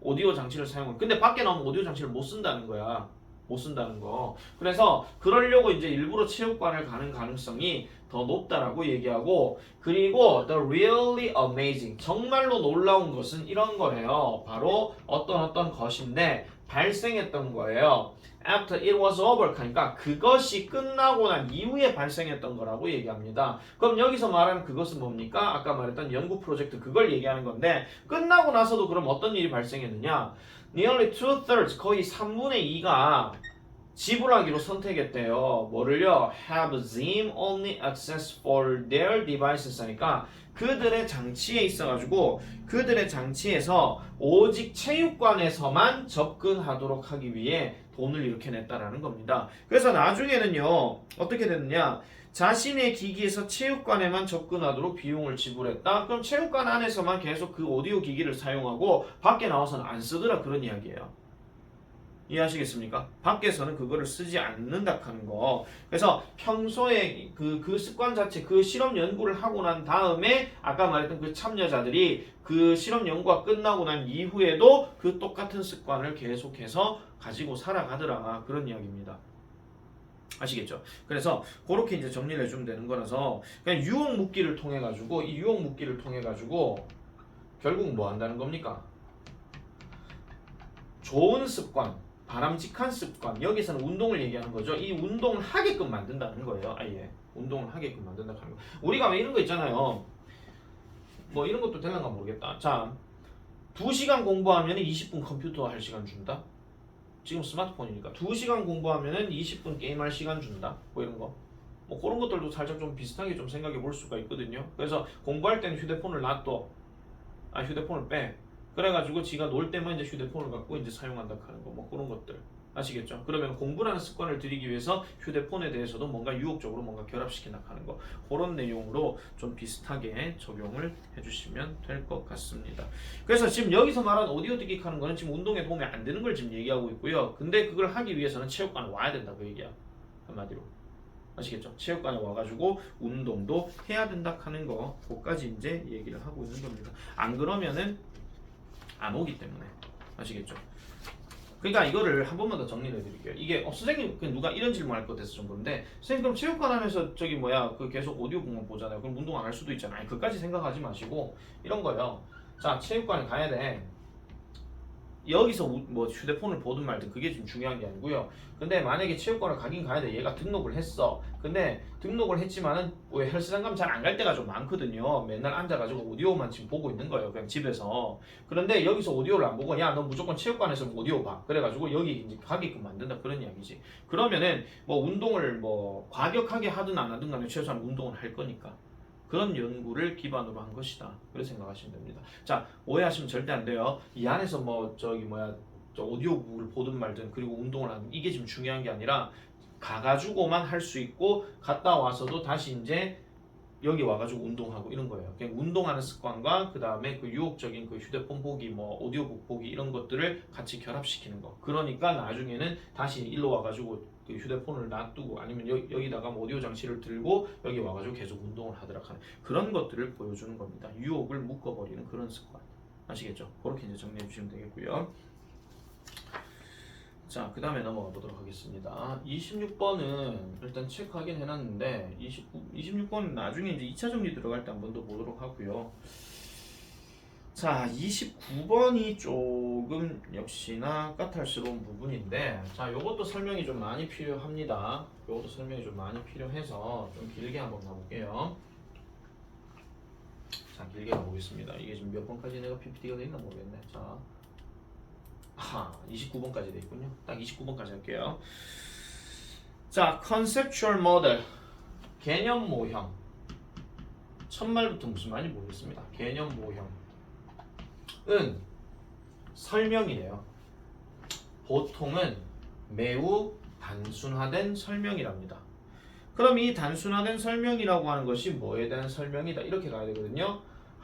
오디오 장치를 사용을. 근데 밖에 나오면 오디오 장치를 못 쓴다는 거야. 못 쓴다는 거. 그래서 그러려고 이제 일부러 체육관을 가는 가능성이 더 높다라고 얘기하고 그리고 the really amazing 정말로 놀라운 것은 이런 거래요. 바로 어떤 것인데 발생했던 거예요. After it was over 하니까 그것이 끝나고 난 이후에 발생했던 거라고 얘기합니다. 그럼 여기서 말하는 그것은 뭡니까? 아까 말했던 연구 프로젝트 그걸 얘기하는 건데 끝나고 나서도 그럼 어떤 일이 발생했느냐? Nearly 2/3 거의 3분의 2가 지불하기로 선택했대요. 뭐를요? Have Zoom only access for their devices 하니까 그들의 장치에 있어가지고 그들의 장치에서 오직 체육관에서만 접근하도록 하기 위해 돈을 이렇게 냈다라는 겁니다. 그래서 나중에는요 어떻게 됐느냐? 자신의 기기에서 체육관에만 접근하도록 비용을 지불했다. 그럼 체육관 안에서만 계속 그 오디오 기기를 사용하고 밖에 나와서는 안 쓰더라 그런 이야기예요. 이해하시겠습니까? 밖에서는 그거를 쓰지 않는다 하는 거. 그래서 평소에 그 습관 자체, 그 실험 연구를 하고 난 다음에 아까 말했던 그 참여자들이 그 실험 연구가 끝나고 난 이후에도 그 똑같은 습관을 계속해서 가지고 살아가더라. 그런 이야기입니다. 아시겠죠? 그래서 그렇게 이제 정리를 해주면 되는 거라서 그냥 유혹 묶기를 통해 가지고 이 유혹 묶기를 통해 가지고 결국 뭐 한다는 겁니까? 좋은 습관, 바람직한 습관, 여기서는 운동을 얘기하는 거죠. 이 운동을 하게끔 만든다는 거예요. 아예 운동을 하게끔 만든다는 거. 우리가 왜 이런 거 있잖아요. 뭐 이런 것도 되는가 모르겠다. 자, 2시간 공부하면 20분 컴퓨터 할 시간 준다. 지금 스마트폰이니까 2시간 공부하면 20분 게임할 시간 준다. 뭐 이런 거. 뭐 그런 것들도 살짝 좀 비슷하게 좀 생각해 볼 수가 있거든요. 그래서 공부할 때는 휴대폰을 놔둬. 휴대폰을 빼. 그래가지고 지가 놀 때만 이제 휴대폰을 갖고 이제 사용한다 하는 거, 뭐 그런 것들. 아시겠죠? 그러면 공부라는 습관을 들이기 위해서 휴대폰에 대해서도 뭔가 유혹적으로 뭔가 결합시킨다 하는 거, 그런 내용으로 좀 비슷하게 적용을 해주시면 될 것 같습니다. 그래서 지금 여기서 말한 오디오 듣기 하는 거는 지금 운동에 도움이 안 되는 걸 지금 얘기하고 있고요. 근데 그걸 하기 위해서는 체육관에 와야 된다 그 얘기야. 한마디로. 아시겠죠? 체육관에 와가지고 운동도 해야 된다 하는 거, 그까지 이제 얘기를 하고 있는 겁니다. 안 그러면은 안 오기 때문에. 아시겠죠? 그러니까 이거를 한 번만 더 정리를 해드릴게요. 이게 선생님 누가 이런 질문할 것 같아서 좀 그런데, 선생님 그럼 체육관 하면서 저기 뭐야 그 계속 오디오북만 보잖아요. 그럼 운동 안 할 수도 있잖아요. 아니, 그까지 생각하지 마시고 이런 거예요. 자, 체육관에 가야 돼. 여기서 뭐 휴대폰을 보든 말든 그게 좀 중요한 게 아니고요. 근데 만약에 체육관을 가긴 가야 돼. 얘가 등록을 했어. 근데 등록을 했지만은 왜 헬스장 가면 잘 안 갈 때가 좀 많거든요. 맨날 앉아가지고 오디오만 지금 보고 있는 거예요. 그냥 집에서. 그런데 여기서 오디오를 안 보고, 야 너 무조건 체육관에서 오디오 봐. 그래가지고 여기 이제 가게끔 만든다 그런 이야기지. 그러면은 뭐 운동을 뭐 과격하게 하든 안 하든 간에 최소한 운동을 할 거니까. 그런 연구를 기반으로 한 것이다. 그렇게 생각하시면 됩니다. 자, 오해하시면 절대 안 돼요. 이 안에서 뭐 저기 뭐야 저 오디오북을 보든 말든 그리고 운동을 하는 이게 지금 중요한 게 아니라 가가지고만 할 수 있고 갔다 와서도 다시 이제 여기 와가지고 운동하고 이런 거예요. 그냥 운동하는 습관과 그 다음에 그 유혹적인 그 휴대폰 보기, 뭐 오디오북 보기 이런 것들을 같이 결합시키는 거. 그러니까 나중에는 다시 일로 와가지고 그 휴대폰을 놔두고 아니면 여기다가 뭐 오디오 장치를 들고 여기 와가지고 계속 운동을 하도록 하는 그런 것들을 보여주는 겁니다. 유혹을 묶어버리는 그런 습관. 아시겠죠? 그렇게 이제 정리해 주시면 되겠고요. 자, 그 다음에 넘어가 보도록 하겠습니다. 26번은 일단 체크하긴 해놨는데 26번은 나중에 이제 2차 정리 들어갈 때 한 번 더 보도록 하고요. 자, 29번이 조금 역시나 까탈스러운 부분인데, 자, 요것도 설명이 좀 많이 필요합니다. 요것도 설명이 좀 많이 필요해서 좀 길게 한번 가볼게요. 자, 길게 가보겠습니다. 이게 지금 몇 번까지 내가 PPT가 되있나 모르겠네. 자, 29번까지 돼 있군요. 딱 29번까지 할게요. 자, conceptual model, 개념 모형. 첫말부터 무슨 말인지 모르겠습니다. 개념 모형은 설명이래요. 보통은 매우 단순화된 설명이랍니다. 그럼 이 단순화된 설명이라고 하는 것이 뭐에 대한 설명이다, 이렇게 가야 되거든요.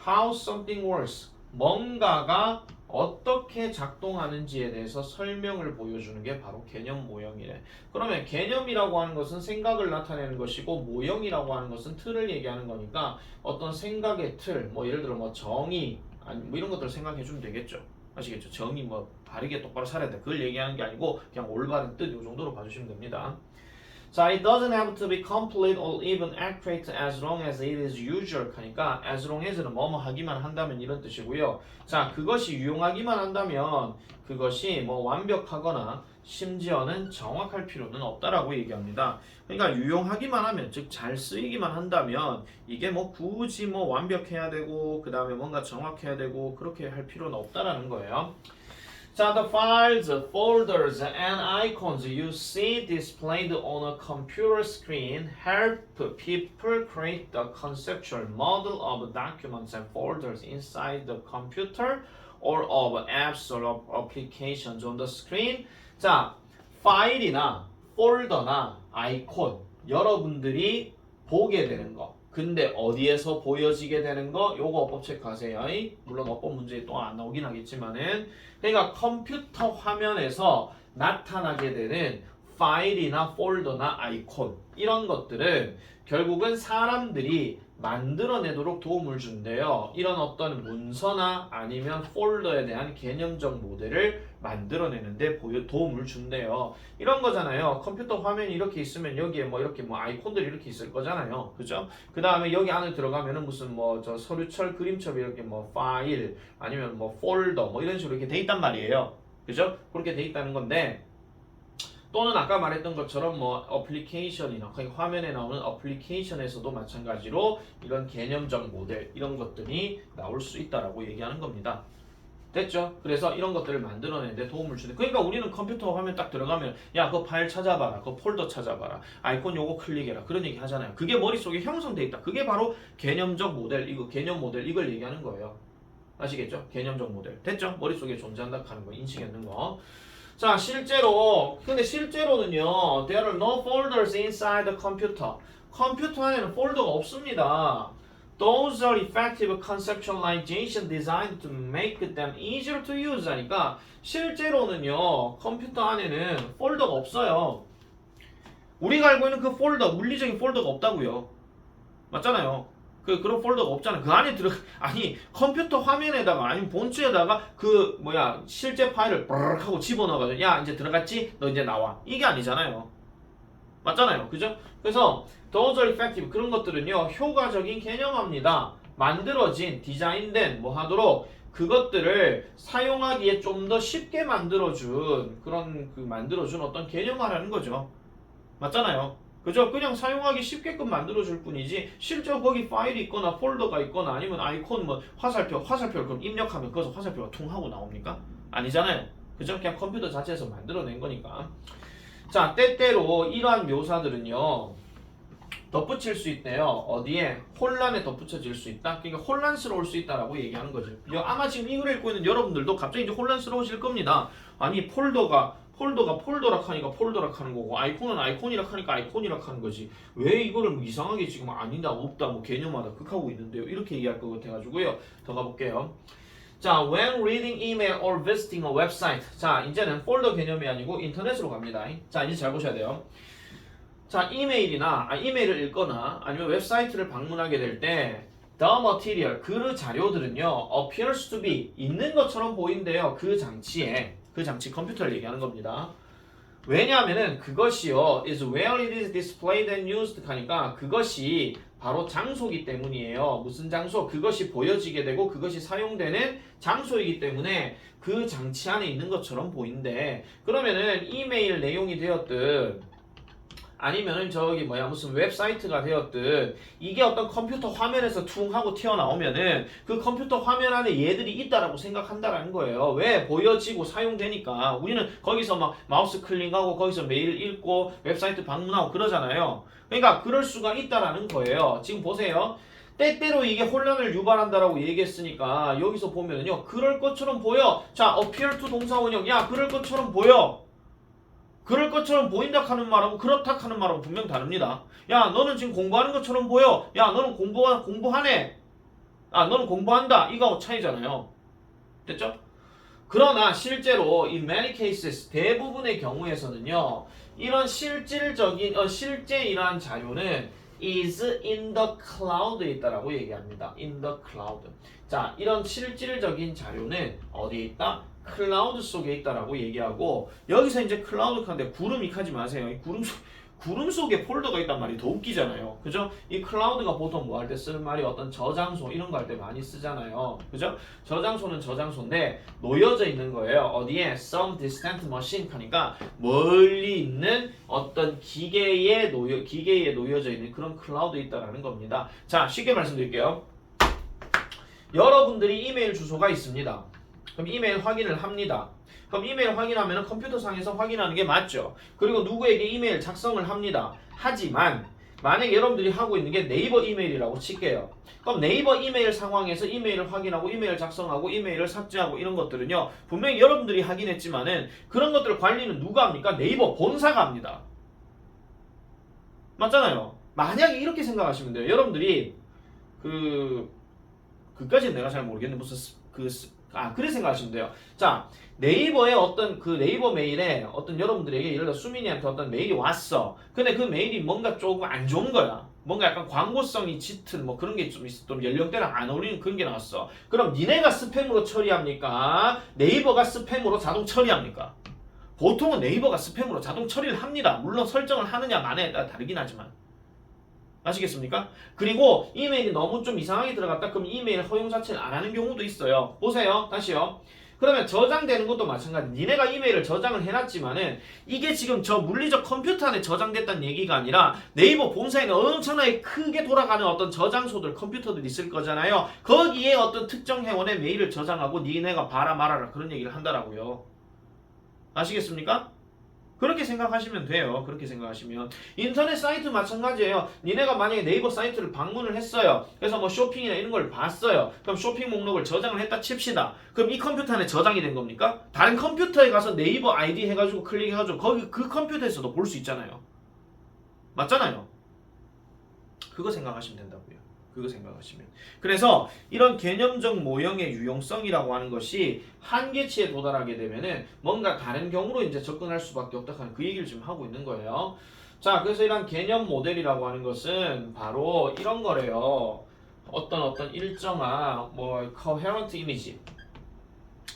How something works, 뭔가가 어떻게 작동하는지에 대해서 설명을 보여주는 게 바로 개념 모형이래. 그러면 개념이라고 하는 것은 생각을 나타내는 것이고, 모형이라고 하는 것은 틀을 얘기하는 거니까 어떤 생각의 틀, 뭐 예를 들어 뭐 정의, 아니 뭐 이런 것들을 생각해 주면 되겠죠. 아시겠죠? 정의 뭐 바르게 똑바로 살아야 돼, 그걸 얘기하는 게 아니고 그냥 올바른 뜻, 이 정도로 봐주시면 됩니다. 자, it doesn't have to be complete or even accurate as long as it is usual 하니까 as long as는 뭐뭐 하기만 한다면 이런 뜻이고요. 자, 그것이 유용하기만 한다면 그것이 뭐 완벽하거나 심지어는 정확할 필요는 없다라고 얘기합니다. 그러니까 유용하기만 하면, 즉 잘 쓰이기만 한다면 이게 뭐 굳이 뭐 완벽해야 되고 그 다음에 뭔가 정확해야 되고 그렇게 할 필요는 없다라는 거예요. 자, the files, folders, and icons you see displayed on a computer screen help people create the conceptual model of documents and folders inside the computer or of apps or applications on the screen. 자, 파일이나 폴더나 아이콘, 여러분들이 보게 되는 거. 근데 어디에서 보여지게 되는 거? 요거 어법 체크하세요. 물론 어법 문제에 또 안 나오긴 하겠지만은, 그러니까 컴퓨터 화면에서 나타나게 되는 파일이나 폴더나 아이콘, 이런 것들은 결국은 사람들이 만들어내도록 도움을 준대요. 이런 어떤 문서나 아니면 폴더에 대한 개념적 모델을 만들어내는데 도움을 준대요. 이런 거잖아요. 컴퓨터 화면이 이렇게 있으면 여기에 뭐 이렇게 뭐 아이콘들이 이렇게 있을 거잖아요. 그죠? 그 다음에 여기 안에 들어가면은 무슨 뭐 저 서류철 그림처럼 이렇게 뭐 파일 아니면 뭐 폴더 뭐 이런 식으로 이렇게 돼 있단 말이에요. 그죠? 그렇게 돼 있다는 건데, 또는 아까 말했던 것처럼 뭐 어플리케이션이나 화면에 나오는 어플리케이션에서도 마찬가지로 이런 개념적 모델, 이런 것들이 나올 수 있다라고 얘기하는 겁니다. 됐죠? 그래서 이런 것들을 만들어내는데 도움을 주는. 그러니까 우리는 컴퓨터 화면 딱 들어가면 야, 그 파일 찾아봐라, 그 폴더 찾아봐라, 아이콘 요거 클릭해라, 그런 얘기 하잖아요. 그게 머릿속에 형성돼 있다. 그게 바로 개념적 모델, 이거 개념 모델, 이걸 얘기하는 거예요. 아시겠죠? 개념적 모델. 됐죠? 머릿속에 존재한다 하는 거, 인식했는 거. 자, 근데 실제로는요, there are no folders inside the computer. 컴퓨터 안에는 폴더가 없습니다. Those are effective conceptualization designed to make them easier to use 하니까 실제로는요, 컴퓨터 안에는 폴더가 없어요. 우리가 알고 있는 그 폴더, 물리적인 폴더가 없다고요. 맞잖아요. 그런 폴더가 없잖아요. 그 안에 아니, 컴퓨터 화면에다가, 아니면 본체에다가 실제 파일을 브르륵 하고 집어넣어가지고, 야, 이제 들어갔지? 너 이제 나와. 이게 아니잖아요. 맞잖아요. 그죠? 그래서, those are effective. 그런 것들은요, 효과적인 개념합니다. 만들어진, 디자인된, 하도록, 그것들을 사용하기에 좀 더 쉽게 만들어준, 만들어준 어떤 개념화라는 거죠. 맞잖아요. 그죠? 그냥 사용하기 쉽게끔 만들어줄 뿐이지 실제로 거기 파일이 있거나 폴더가 있거나 아니면 아이콘 화살표를 그럼 입력하면 거기서 화살표가 퉁 하고 나옵니까? 아니잖아요. 그죠? 그냥 컴퓨터 자체에서 만들어낸 거니까. 자, 때때로 이러한 묘사들은요, 덧붙일 수 있대요. 어디에? 혼란에 덧붙여질 수 있다. 그러니까 혼란스러울 수 있다라고 얘기하는 거죠. 아마 지금 이걸 읽고 있는 여러분들도 갑자기 이제 혼란스러우실 겁니다. 아니, 폴더가 폴더락 하니까 폴더락 하는 거고, 아이콘은 아이콘이락 하니까 아이콘이락 하는 거지. 왜 이거를 이상하게 지금 아니다, 없다, 개념하다, 극하고 있는데요. 이렇게 얘기할 것 같아가지고요. 더 가볼게요. 자, when reading email or visiting a website. 자, 이제는 폴더 개념이 아니고 인터넷으로 갑니다. 자, 이제 잘 보셔야 돼요. 자, 이메일을 읽거나 아니면 웹사이트를 방문하게 될 때 the material, 그 자료들은요, appears to be, 있는 것처럼 보인대요. 그 장치 컴퓨터를 얘기하는 겁니다. 왜냐하면은 그것이요, is where it is displayed and used 하니까 그것이 바로 장소이기 때문이에요. 무슨 장소? 그것이 보여지게 되고 그것이 사용되는 장소이기 때문에 그 장치 안에 있는 것처럼 보인대. 그러면은 이메일 내용이 되었든 아니면은 무슨 웹사이트가 되었든 이게 어떤 컴퓨터 화면에서 퉁 하고 튀어나오면은 그 컴퓨터 화면 안에 얘들이 있다라고 생각한다라는 거예요. 왜? 보여지고 사용되니까. 우리는 거기서 막 마우스 클릭하고 거기서 메일 읽고 웹사이트 방문하고 그러잖아요. 그러니까 그럴 수가 있다라는 거예요. 지금 보세요. 때때로 이게 혼란을 유발한다라고 얘기했으니까 여기서 보면은요, 그럴 것처럼 보여. 자, appear to 동사원형. 야, 그럴 것처럼 보여. 그럴 것처럼 보인다 하는 말하고 그렇다 하는 말하고 분명 다릅니다. 야, 너는 지금 공부하는 것처럼 보여. 야, 너는 공부하네. 아, 너는 공부한다. 이거하고 차이잖아요. 됐죠? 그러나 실제로 in many cases, 대부분의 경우에서는요, 이런 실제 이러한 자료는 is in the cloud에 있다라고 얘기합니다. in the cloud. 자, 이런 실질적인 자료는 어디에 있다? 클라우드 속에 있다라고 얘기하고, 여기서 이제 클라우드 하는데 구름이 하지 마세요. 이 구름 속에 폴더가 있단 말이 더 웃기잖아요. 그죠? 이 클라우드가 보통 뭐 할 때 쓰는 말이 어떤 저장소 이런 거 할 때 많이 쓰잖아요. 그죠? 저장소는 저장소인데 놓여져 있는 거예요. 어디에? Some distant machine 하니까 멀리 있는 어떤 기계에 놓여져 있는 그런 클라우드 있다라는 겁니다. 자, 쉽게 말씀드릴게요. 여러분들이 이메일 주소가 있습니다. 그럼 이메일 확인을 합니다. 그럼 이메일 확인하면 컴퓨터 상에서 확인하는 게 맞죠. 그리고 누구에게 이메일 작성을 합니다. 하지만 만약에 여러분들이 하고 있는 게 네이버 이메일이라고 칠게요. 그럼 네이버 이메일 상황에서 이메일을 확인하고 이메일 작성하고 이메일을 삭제하고 이런 것들은요, 분명히 여러분들이 하긴 했지만은 그런 것들 관리는 누가 합니까? 네이버 본사가 합니다. 맞잖아요. 만약에 이렇게 생각하시면 돼요. 여러분들이 그까지는 내가 잘 모르겠는데 그래 생각하시면 돼요. 자, 네이버에 네이버 메일에 여러분들에게 예를 들어 수민이한테 어떤 메일이 왔어. 근데 그 메일이 뭔가 조금 안 좋은 거야. 뭔가 약간 광고성이 짙은 그런 게 좀 있어. 좀 연령대랑 안 어울리는 그런 게 나왔어. 그럼 니네가 스팸으로 처리합니까? 네이버가 스팸으로 자동 처리합니까? 보통은 네이버가 스팸으로 자동 처리를 합니다. 물론 설정을 하느냐 마느냐에 따라 다르긴 하지만. 아시겠습니까? 그리고 이메일이 너무 좀 이상하게 들어갔다 그럼 이메일 허용 자체를 안 하는 경우도 있어요. 보세요. 다시요. 그러면 저장되는 것도 마찬가지. 니네가 이메일을 저장을 해놨지만은 이게 지금 저 물리적 컴퓨터 안에 저장됐다는 얘기가 아니라 네이버 본사에는 엄청나게 크게 돌아가는 어떤 저장소들, 컴퓨터들이 있을 거잖아요. 거기에 어떤 특정 회원의 메일을 저장하고 니네가 봐라 말아라 그런 얘기를 한다라고요. 아시겠습니까? 그렇게 생각하시면 돼요. 그렇게 생각하시면 인터넷 사이트 마찬가지예요. 니네가 만약에 네이버 사이트를 방문을 했어요. 그래서 뭐 쇼핑이나 이런 걸 봤어요. 그럼 쇼핑 목록을 저장을 했다 칩시다. 그럼 이 컴퓨터 안에 저장이 된 겁니까? 다른 컴퓨터에 가서 네이버 아이디 해가지고 클릭해가지고 거기 그 컴퓨터에서도 볼 수 있잖아요. 맞잖아요. 그거 생각하시면 된다고요. 그거 생각하시면. 그래서 이런 개념적 모형의 유용성이라고 하는 것이 한계치에 도달하게 되면은 뭔가 다른 경우로 이제 접근할 수밖에 없다 하는 그 얘기를 지금 하고 있는 거예요. 자, 그래서 이런 개념 모델이라고 하는 것은 바로 이런 거래요. 어떤 일정한 뭐 coherent 이미지.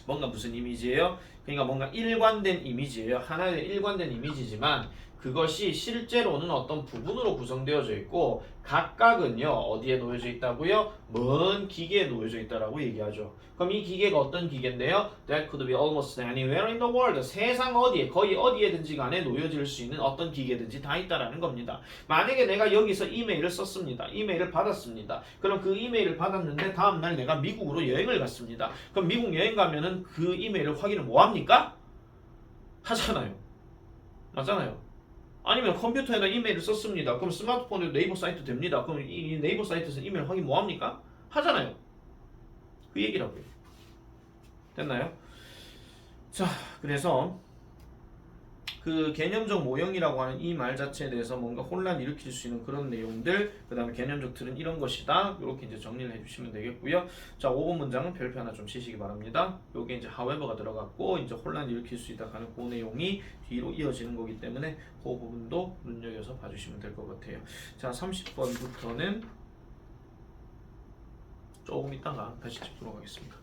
뭔가 무슨 이미지예요? 그러니까 뭔가 일관된 이미지예요. 하나의 일관된 이미지지만 그것이 실제로는 어떤 부분으로 구성되어져 있고 각각은요 어디에 놓여져 있다고요? 먼 기계에 놓여져 있다라고 얘기하죠. 그럼 이 기계가 어떤 기계인데요? That could be almost anywhere in the world. 세상 어디에 거의 어디에든지 간에 놓여질 수 있는 어떤 기계든지 다 있다라는 겁니다. 만약에 내가 여기서 이메일을 썼습니다. 이메일을 받았습니다. 그럼 그 이메일을 받았는데 다음날 내가 미국으로 여행을 갔습니다. 그럼 미국 여행 가면은 그 이메일을 확인을 뭐 합니까? 하잖아요. 맞잖아요. 아니면 컴퓨터에다 이메일을 썼습니다. 그럼 스마트폰에도 네이버 사이트 됩니다. 그럼 이 네이버 사이트에서 이메일 확인 뭐 합니까? 하잖아요. 그 얘기라고요. 됐나요? 자, 그래서 그 개념적 모형이라고 하는 이 말 자체에 대해서 뭔가 혼란 일으킬 수 있는 그런 내용들, 그 다음에 개념적 틀은 이런 것이다. 이렇게 이제 정리를 해주시면 되겠고요. 자, 5번 문장은 별표 하나 좀 치시기 바랍니다. 요게 이제 however가 들어갔고, 이제 혼란 일으킬 수 있다 하는 그 내용이 뒤로 이어지는 거기 때문에 그 부분도 눈여겨서 봐주시면 될 것 같아요. 자, 30번부터는 조금 이따가 다시 짚도록 하겠습니다.